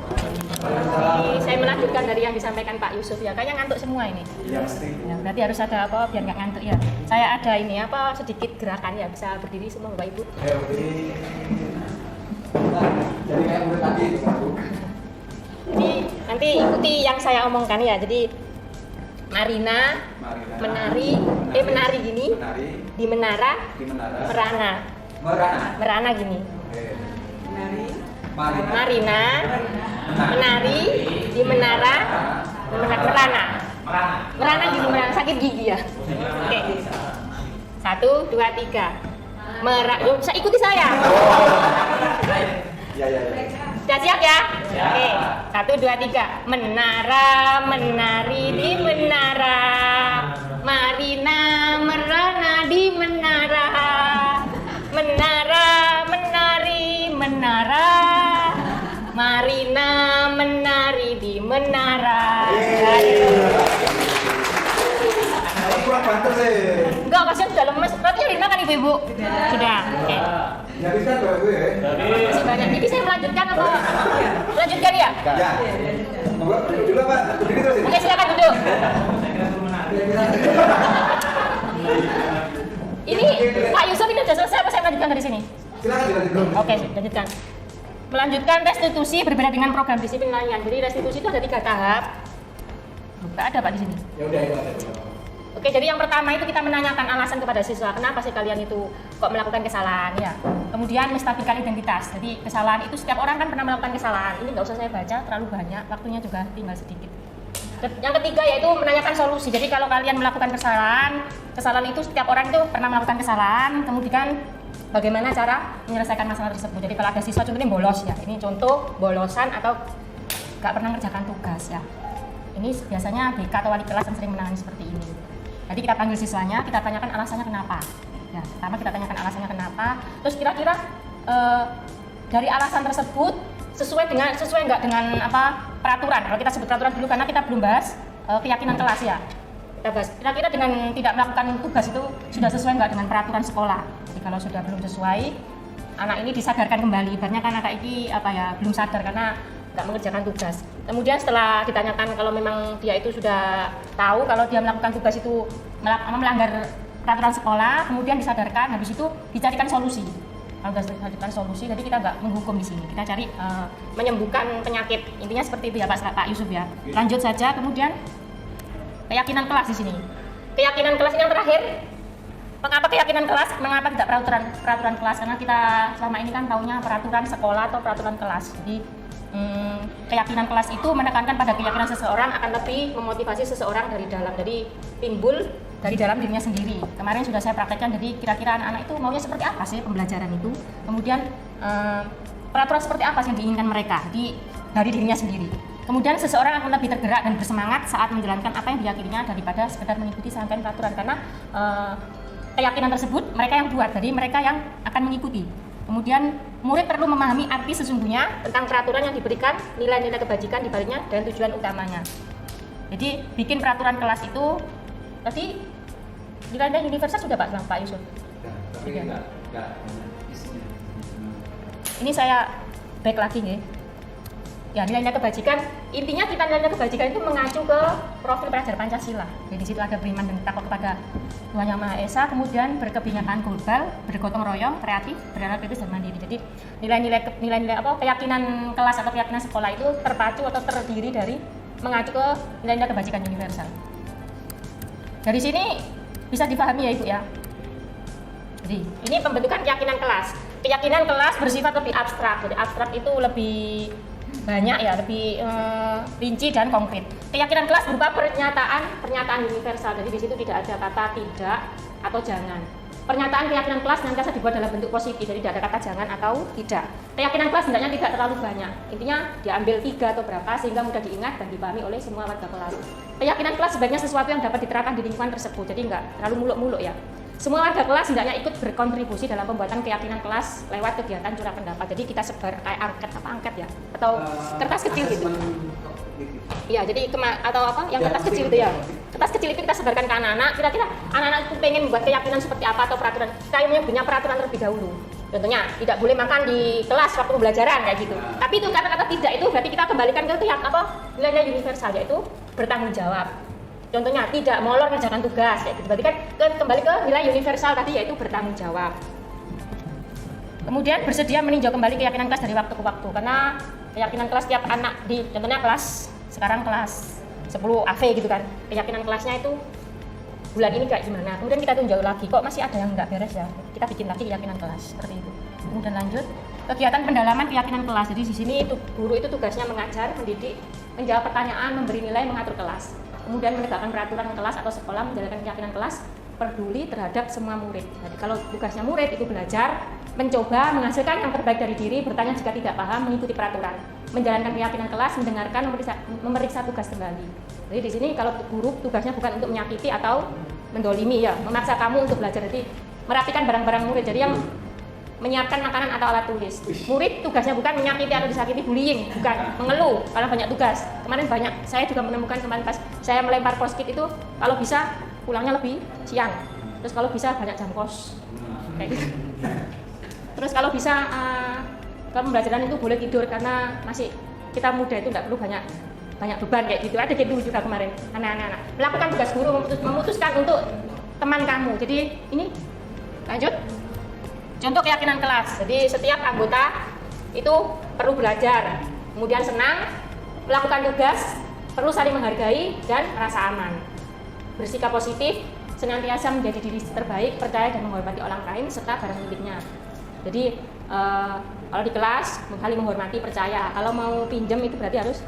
Saya melanjutkan dari yang disampaikan Pak Yusuf ya. Kayaknya ngantuk semua ini. Ya, berarti harus ada apa biar nggak ngantuk ya. Saya ada ini sedikit gerakan ya, bisa berdiri semua Bapak Ibu. Jadi kayak murid tadi itu, Bu. Ini nanti ikuti yang saya omongkan ya. Jadi Marina menari gini. Di menara. Merana gini. Marina menari di menara merana gini, sakit gigi ya. Oke. 1, 2, 3. Bisa ikuti saya. Ya. Sudah siap ya? Oke. 1, 2, 3. Menara menari di menara. Marina merana di menara. Menara menari menara. Marina menari di menara. Kurang banter sih. Enggak, kasihan sudah lemes. Berarti Rina kan Ibu-ibu? Sudah. Oke. Ya bisa Bapak Ibu ya. Masih banyak. Jadi saya melanjutkan apa? Melanjutkan ya? Ya. Monggo dulu Pak. Berdiri terus. Oke, silakan duduk. Ini Pak Yusuf ini sudah selesai apa saya melanjutkan dari sini? Silakan dilanjutkan. Oke, lanjutkan. Melanjutkan restitusi berbeda dengan program disiplin lainnya. Jadi restitusi itu ada 3 tahap. Enggak ada Pak di sini. Ya udah itu ada. Oke, jadi yang pertama itu kita menanyakan alasan kepada siswa, kenapa sih kalian itu kok melakukan kesalahan ya. Kemudian menstabilkan identitas. Jadi kesalahan itu setiap orang kan pernah melakukan kesalahan. Ini nggak usah saya baca terlalu banyak, waktunya juga tinggal sedikit. Yang ketiga yaitu menanyakan solusi. Jadi kalau kalian melakukan kesalahan itu setiap orang itu pernah melakukan kesalahan. Kemudian bagaimana cara menyelesaikan masalah tersebut. Jadi kalau ada siswa contohnya bolos ya, ini contoh bolosan atau nggak pernah mengerjakan tugas ya. Ini biasanya BK atau wali kelas yang sering menangani seperti ini. Jadi kita panggil siswanya, kita tanyakan alasannya kenapa. Ya, pertama kita tanyakan alasannya kenapa. Terus kira-kira dari alasan tersebut sesuai nggak dengan apa peraturan. Kalau kita sebut peraturan dulu karena kita belum bahas keyakinan kelas ya. Kita bahas kira-kira dengan tidak melakukan tugas itu sudah sesuai nggak dengan peraturan sekolah. Jadi kalau sudah belum sesuai, anak ini disadarkan kembali. Ibaratnya kan anak ini belum sadar karena nggak mengerjakan tugas. Kemudian setelah ditanyakan kalau memang dia itu sudah tahu kalau dia melakukan tugas itu melanggar peraturan sekolah, kemudian disadarkan, habis itu dicarikan solusi. Kalau sudah dicarikan solusi, jadi kita nggak menghukum di sini, kita cari menyembuhkan penyakit. Intinya seperti itu ya Pak Yusuf ya. Lanjut saja, kemudian keyakinan kelas di sini. Keyakinan kelas ini yang terakhir. Mengapa keyakinan kelas? Mengapa tidak peraturan kelas? Karena kita selama ini kan taunya peraturan sekolah atau peraturan kelas. Jadi keyakinan kelas itu menekankan pada keyakinan seseorang akan lebih memotivasi seseorang dari dalam, jadi timbul dari dalam dirinya sendiri. Kemarin sudah saya praktekkan, jadi kira-kira anak-anak itu maunya seperti apa sih pembelajaran itu, kemudian peraturan seperti apa sih yang diinginkan mereka dari dirinya sendiri. Kemudian seseorang akan lebih tergerak dan bersemangat saat menjalankan apa yang diyakininya daripada sekedar mengikuti serangkaian peraturan, karena keyakinan tersebut mereka yang buat, jadi mereka yang akan mengikuti. Kemudian murid perlu memahami arti sesungguhnya tentang peraturan yang diberikan, nilai-nilai kebajikan di baliknya dan tujuan utamanya. Jadi bikin peraturan kelas itu tadi nilai-nilai universal sudah Pak Yusuf. Ini saya back lagi nih. Ya, nilai-nilai kebajikan, intinya kita nilai-nilai kebajikan itu mengacu ke profil pelajar Pancasila. Jadi di situ ada beriman dan takwa kepada Tuhan Yang Maha Esa, kemudian berkebinekaan global, bergotong royong, kreatif, berencana kritis dan mandiri. Jadi nilai-nilai keyakinan kelas atau keyakinan sekolah itu terpacu atau terdiri dari mengacu ke nilai-nilai kebajikan universal. Dari sini bisa dipahami ya Ibu ya. Jadi ini pembentukan keyakinan kelas. Keyakinan kelas bersifat lebih abstrak. Jadi abstrak itu lebih banyak ya, lebih rinci dan konkret. Keyakinan kelas berupa pernyataan universal. Jadi di situ tidak ada kata tidak atau jangan. Pernyataan keyakinan kelas nanti dibuat dalam bentuk positif, jadi tidak ada kata jangan atau tidak. Keyakinan kelas hendaknya tidak terlalu banyak. Intinya diambil 3 atau berapa sehingga mudah diingat dan dipahami oleh semua warga kelas. Keyakinan kelas sebaiknya sesuatu yang dapat diterapkan di lingkungan tersebut. Jadi enggak terlalu muluk-muluk ya. Semua warga kelas hendaknya ikut berkontribusi dalam pembuatan keyakinan kelas lewat kegiatan curah pendapat. Jadi kita sebar kayak angket ya, atau kertas kecil gitu. Iya, jadi atau apa? Yang kertas kecil itu ya. Kertas kecil itu kita sebarkan ke anak-anak. Kira-kira anak-anak itu pengen membuat keyakinan seperti apa atau peraturan. Kita punya peraturan terlebih dahulu. Contohnya tidak boleh makan di kelas waktu pembelajaran kayak gitu. Tapi itu kata-kata tidak itu berarti kita kembalikan ke nilai universal, yaitu bertanggung jawab. Contohnya tidak molor mengerjakan tugas kayak gitu. Berarti kan kembali ke nilai universal tadi, yaitu bertanggung jawab. Kemudian bersedia meninjau kembali keyakinan kelas dari waktu ke waktu, karena keyakinan kelas tiap anak di contohnya sekarang kelas 10 AV gitu kan. Keyakinan kelasnya itu bulan ini kayak gimana. Kemudian kita tinjau lagi, kok masih ada yang nggak beres ya. Kita bikin lagi keyakinan kelas seperti itu. Kemudian lanjut kegiatan pendalaman keyakinan kelas. Jadi di sini itu guru itu tugasnya mengajar, mendidik, menjawab pertanyaan, memberi nilai, mengatur kelas. Kemudian menegakkan peraturan kelas atau sekolah, menjalankan keyakinan kelas, peduli terhadap semua murid. Jadi kalau tugasnya murid itu belajar, mencoba menghasilkan yang terbaik dari diri, bertanya jika tidak paham, mengikuti peraturan, menjalankan keyakinan kelas, mendengarkan, memeriksa tugas kembali. Jadi di sini kalau guru tugasnya bukan untuk menyakiti atau mendolimi ya, memaksa kamu untuk belajar. Jadi merapikan barang-barang murid. Jadi yang menyiapkan makanan atau alat tulis. Murid tugasnya bukan menyakiti atau disakiti, bullying, bukan mengeluh karena banyak tugas. Kemarin saya juga menemukan kemarin pas saya melempar post-it itu, kalau bisa pulangnya lebih siang. Terus kalau bisa banyak jam kos. Kayak gitu. Terus kalau bisa pembelajaran itu boleh tidur karena masih kita muda itu nggak perlu banyak beban kayak gitu. Ada gitu juga kemarin anak-anak melakukan tugas guru, memutuskan untuk teman kamu. Jadi ini lanjut. Contoh keyakinan kelas. Jadi setiap anggota itu perlu belajar, kemudian senang, melakukan tugas, perlu saling menghargai dan merasa aman. bersikap positif, senantiasa menjadi diri terbaik, percaya dan menghormati orang lain serta barang miliknya. Jadi kalau di kelas saling menghormati, percaya. Kalau mau pinjam itu berarti harus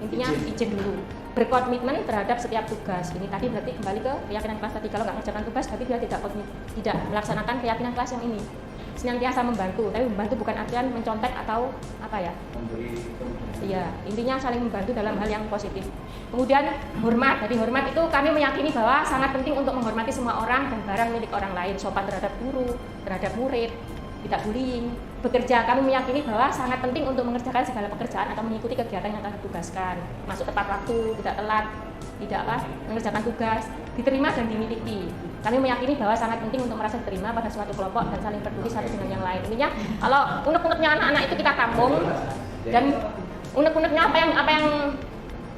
intinya izin dulu. Berkomitmen terhadap setiap tugas. Ini tadi berarti kembali ke keyakinan kelas tadi. Kalau nggak mengerjakan tugas, berarti dia tidak melaksanakan keyakinan kelas yang ini. Senantiasa membantu, tapi membantu bukan artian mencontek atau apa ya? Iya, intinya saling membantu dalam hal yang positif. Kemudian hormat. Jadi hormat itu kami meyakini bahwa sangat penting untuk menghormati semua orang dan barang milik orang lain. Sopan terhadap guru, terhadap murid, tidak bullying. Bekerja, kami meyakini bahwa sangat penting untuk mengerjakan segala pekerjaan atau mengikuti kegiatan yang telah ditugaskan. Masuk tepat waktu, tidak telat, tidak mengerjakan tugas, diterima dan dimiliki. Kami meyakini bahwa sangat penting untuk merasa diterima pada suatu kelompok dan saling peduli satu dengan yang lain. Intinya kalau unek-uneknya anak-anak itu kita tampung dan unek-uneknya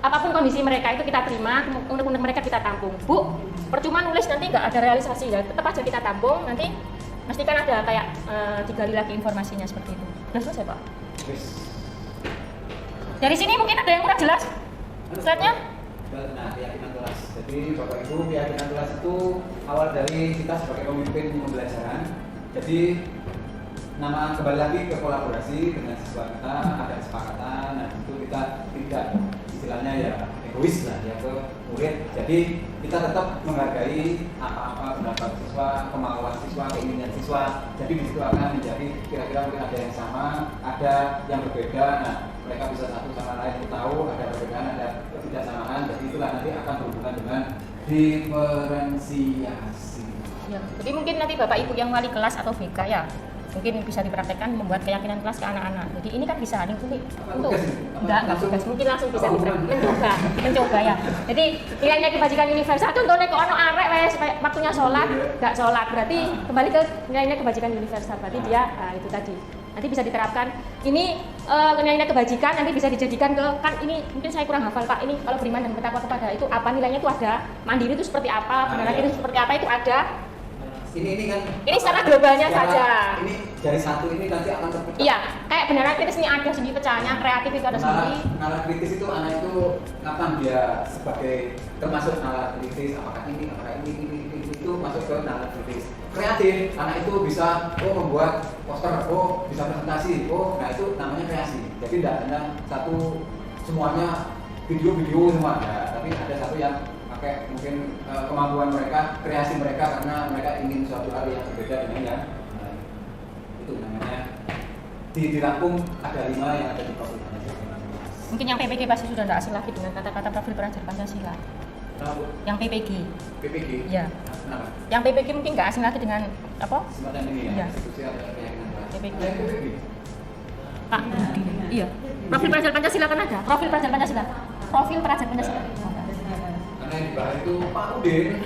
apapun kondisi mereka itu kita terima, unek-unek mereka kita tampung. Bu, percuma nulis nanti nggak ada realisasi ya, tetap aja kita tampung, nanti pasti kan ada kayak digali lagi informasinya seperti itu. Sudah selesai Pak? Dari sini mungkin ada yang kurang jelas slide-nya? Nah, keyakinan kelas. Jadi Bapak Ibu, keyakinan kelas itu awal dari kita sebagai pemimpin pembelajaran. Jadi kembali lagi ke kolaborasi dengan siswa kita, ada kesepakatan. Nah, itu kita tidak istilahnya ya egois lah ya ke murid. Jadi kita tetap menghargai apa-apa pendapat siswa, kemauan siswa, keinginan siswa. Jadi di situ akan menjadi kira-kira mungkin ada yang sama, ada yang berbeda. Nah, mereka bisa satu sama lain tahu ada perbedaan, ada ketidaksamaan. Jadi itulah nanti akan berhubungan dengan diferensiasi. Ya, jadi mungkin nanti Bapak Ibu yang wali kelas atau BK ya, mungkin bisa dipraktekkan membuat keyakinan kelas ke anak-anak. Jadi ini kan bisa untuk enggak tugas, mungkin langsung bisa mencoba ya. Jadi nilai kebajikan universal contohnya ke ono arek wes waktunya sholat, enggak sholat, berarti kembali ke nilai kebajikan universal, berarti dia itu tadi. Nanti bisa diterapkan. Ini nilai kebajikan nanti bisa dijadikan ke, kan ini mungkin saya kurang hafal Pak, ini kalau beriman dan bertakwa kepada itu apa nilainya itu ada, mandiri itu seperti apa, benar itu seperti apa itu ada. Ini kan ini secara globalnya saja. Ini dari satu ini nanti akan terpecah. Iya, kayak beneran kritis ini ada sendiri pecahnya, kreatif itu ada sendiri. Nalar kritis itu anak itu kapan dia sebagai termasuk nalar kritis, apakah ini itu masuk ke nalar kritis. Kreatif, anak itu bisa membuat poster, bisa presentasi, nah itu namanya kreasi. Jadi tidak hanya satu semuanya video semua, ya, tapi ada satu yang pakai mungkin kemampuan mereka, kreasi mereka karena mereka ingin suatu hal yang berbeda dengan yang itu namanya dirangkum ada 5 yang ada di profil Pancasila. Mungkin yang PPG pasti sudah tidak asing lagi dengan kata-kata profil pelajar Pancasila. Yang PPG. PPG? Iya. Kenapa? Yang PPG mungkin nggak asing lagi dengan apa? Semacam ini ya. Iya. PPG. Pak. Iya. Profil pelajar Pancasila kan ada. Profil pelajar Pancasila. Profil pelajar Pancasila. Karena yang dibahas itu Pak Udin.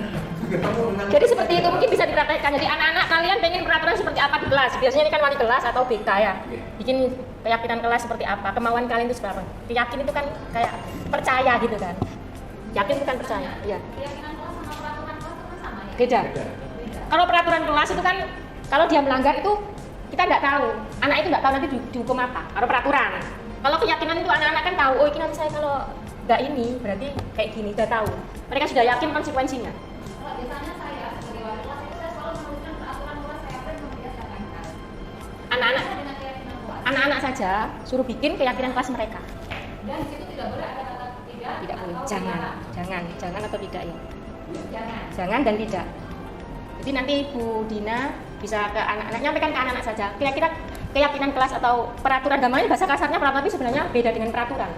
Jadi seperti itu mungkin bisa dipraktekkan. Jadi anak-anak kalian pengen peraturan seperti apa di kelas? Biasanya ini kan wali kelas atau BK ya. Bikin keyakinan kelas seperti apa? Kemauan kalian itu seperti apa? Yakin itu kan kayak percaya gitu kan. Yakin bukan percaya. Iya. Keyakinan kelas sama peraturan kelas itu kan sama ya? Beda. Kalau peraturan kelas itu kan kalau dia melanggar itu kita nggak tahu. Anak itu nggak tahu nanti dihukum apa. Kalau peraturan. Kalau keyakinan itu anak-anak kan tahu. Oh ini nanti saya kalau nggak ini berarti kayak gini. Udah tahu. Mereka sudah yakin konsekuensinya. Kalau biasanya saya sebagai wali kelas itu saya selalu menuliskan peraturan kelas saya pun membiasakan kan. Anak-anak Dengan keyakinan kelas. anak-anak saja suruh bikin keyakinan kelas mereka. Dan di situ tidak boleh ada kata Tidak boleh. atau Jangan atau tidak ya. Jangan. Jangan dan tidak. Jadi nanti Bu Dina bisa ke anak-anak, nyampaikan ke anak-anak saja. Kira-kira keyakinan kelas atau peraturan, gambarnya bahasa kasarnya peraturan, tapi sebenarnya beda dengan peraturan.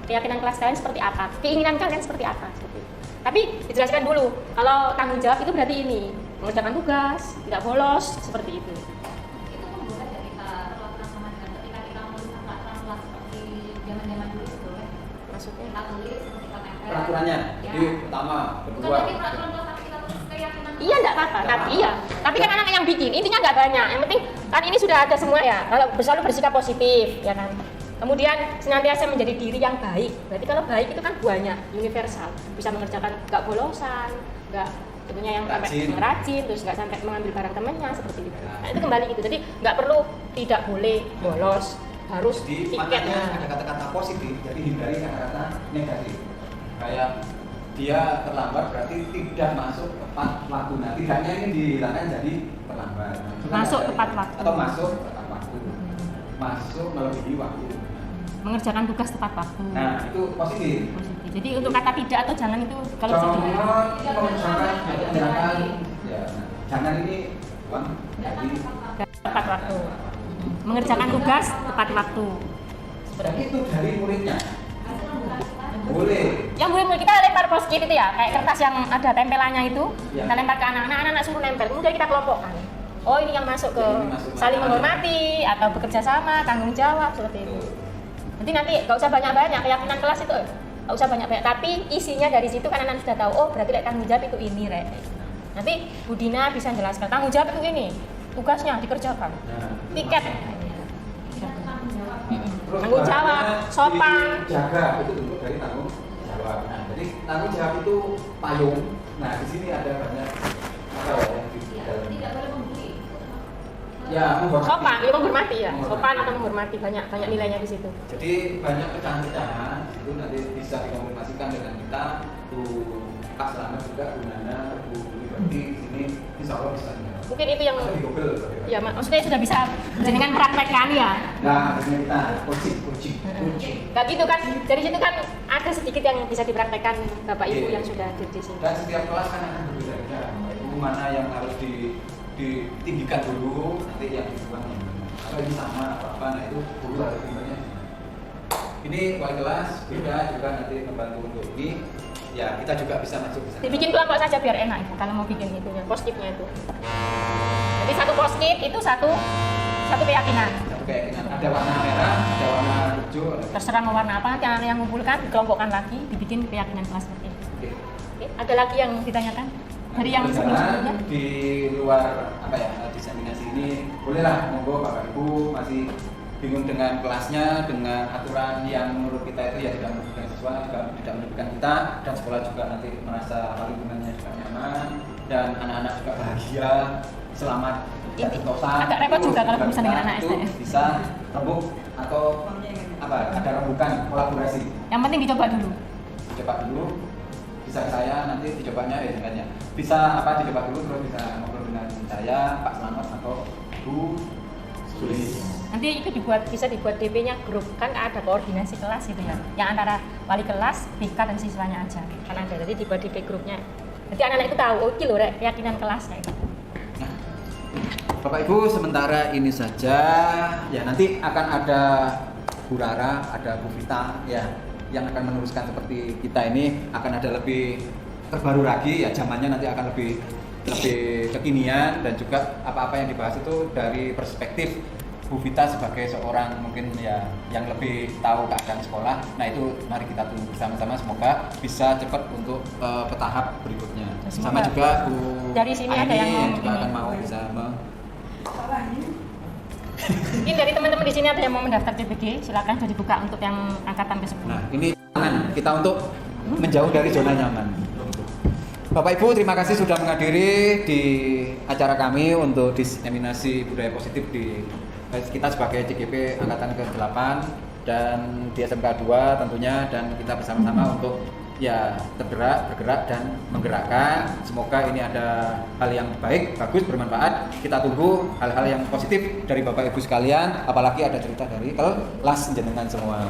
Keyakinan kelas kalian seperti apa? Keinginan kalian seperti apa? Seperti itu. Tapi dijelaskan dulu. Kalau tanggung jawab itu berarti ini, mengerjakan tugas, tidak bolos, seperti itu. Itu pun boleh ya kita peraturan sama dengan ketika kita menulis peraturan kelas seperti zaman-zaman dulu itu ya. Maksudnya? Kita tulis seperti kita tempel. Peraturannya. Ya. Jadi pertama, Bukan kedua. berarti peraturan kelas tapi kita tulis keyakinan. Iya, enggak apa-apa. Tapi iya. Tapi kan anak yang bikin, intinya enggak banyak. Yang penting kan ini sudah ada semua ya. Kalau selalu bersikap positif, ya kan. Kemudian senantiasa menjadi diri yang baik. Berarti kalau baik itu kan banyak, universal. Bisa mengerjakan enggak bolosan, enggak tentunya yang sampai rajin, terus enggak sampai mengambil barang temannya seperti itu. Nah, itu kembali gitu. Jadi enggak perlu, tidak boleh bolos, harus Di tiketnya. ada kata-kata positif, jadi hindari kata-kata negatif. Kayak dia terlambat berarti tidak masuk tepat waktu. Nah, tidaknya ini dihilangkan jadi terlambat. Nah, itu kan Masuk ada tepat itu. waktu. Atau masuk tepat waktu. Masuk melebihi waktu. Mengerjakan tugas tepat waktu. Nah, itu positif. Positif. Jadi untuk kata tidak atau jangan itu kalau Jangan tidak mengerjakan ya, jangan ini uang jadi tepat waktu. Mengerjakan tugas tepat waktu. dan itu dari muridnya. Boleh. Yang boleh kita lempar post-it itu ya, kayak kertas yang ada tempelannya itu, Ya. kita lempar ke anak-anak, anak-anak suruh nempel, kemudian kita kelompokkan. Oh ini yang masuk ke Ini masuk ke saling mana? menghormati atau bekerja sama, tanggung jawab seperti itu. Nanti nggak usah banyak-banyak, keyakinan kelas itu nggak usah banyak-banyak, tapi isinya dari situ kan anak sudah tahu, oh berarti tanggung jawab itu ini, Rek. Nanti Bu Dina bisa jelaskan, tanggung jawab itu ini, tugasnya dikerjakan, Nah, tiket. Terus Tanggung jawab, bahannya sopan. dijaga itu bentuk dari tanggung jawab. Nah, jadi tanggung jawab itu payung. Nah, di sini ada banyak apa ya yang di dalam. Tidak boleh membuli. Ya, menghormati. Sopan, itu menghormati ya, Menghormati. sopan atau menghormati, banyak nilainya di situ. Jadi banyak pecahan-pecahan itu nanti bisa dikomunikasikan dengan kita. Pak Selamat juga, Bu Nana, Bu Liberty di sini insya Allah bisa. Mungkin itu yang Atau di Google. ya maksudnya sudah bisa dengan praktekkan ya. Nah, akhirnya kita coaching. Kayak gitu kan, dari situ kan ada sedikit yang bisa dipraktekkan Bapak Ibu Iya. yang sudah di sini. Dan setiap kelas kan akan berbeda-beda. Itu mana yang harus ditinggikan dulu, nanti yang dibuang yang mana. Atau ini sama apa nah itu guru harus timbangnya. Ini wali kelas beda juga nanti membantu untuk ini. Ya kita juga bisa masuk ke sana. Dibikin kelompok saja biar enak Ibu, kalau mau bikin itunya, post-it-nya itu. Jadi satu post-it itu satu keyakinan. Satu keyakinan. Ada warna merah, ada warna hijau. Terserah mau warna apa, nanti anak yang mengumpulkan, dikelompokkan lagi, dibikin keyakinan kelas seperti itu. Oke. Oke, ada lagi yang ditanyakan? Dari yang sebelum-sebelumnya? Di luar apa ya diseminasi ini bolehlah monggo Bapak Ibu masih bingung dengan kelasnya, dengan aturan yang menurut kita itu ya tidak merugikan siswa, juga tidak merugikan kita, dan sekolah juga nanti merasa lingkungannya juga nyaman dan anak-anak juga bahagia, selamat tidak sentosa. Agak repot juga kalau bisa dengan anak itu STM. bisa rembuk atau apa ada rembukan kolaborasi. Yang penting dicoba dulu. Coba dulu, bisa saya nanti dicobanya dengannya. Bisa apa dicoba dulu terus bisa ngobrol dengan saya, Pak Selamat atau Bu Sulis. Nanti itu bisa dibuat DP-nya grup, kan ada koordinasi kelas itu ya, yang antara wali kelas, BK dan siswanya aja kan ada, jadi dibuat DP grupnya, nanti anak-anak itu tahu, oh ini loh Rek, keyakinan kelasnya itu. Nah, Bapak Ibu sementara ini saja, ya nanti akan ada Bu Rara, ada Bu Vita ya, yang akan meneruskan seperti kita ini, akan ada lebih terbaru lagi ya, zamannya nanti akan lebih kekinian dan juga apa-apa yang dibahas itu dari perspektif Bu Vita sebagai seorang mungkin ya yang lebih tahu keadaan sekolah. Nah itu mari kita tunggu bersama-sama, semoga bisa cepat untuk ke tahap berikutnya. Sama juga Bu Dari sini Aini ada yang mau juga ini. akan mau bisa Mungkin dari teman-teman di sini ada yang mau mendaftar PPG, silakan sudah dibuka untuk yang angkatan ke-10. Nah ini tangan kita untuk menjauh dari zona nyaman. Bapak Ibu terima kasih sudah menghadiri di acara kami untuk diseminasi budaya positif di kita sebagai CGP angkatan ke-8 dan di SMK 2 tentunya, dan kita bersama-sama untuk ya bergerak dan menggerakkan. Semoga ini ada hal yang baik, bagus, bermanfaat. Kita tunggu hal-hal yang positif dari Bapak Ibu sekalian, apalagi ada cerita dari kelas jenengan semua.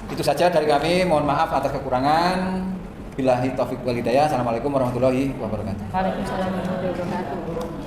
Itu saja dari kami, mohon maaf atas kekurangan. Billahi taufiq wal hidayah. Assalamualaikum warahmatullahi wabarakatuh. Waalaikumsalam warahmatullahi wabarakatuh.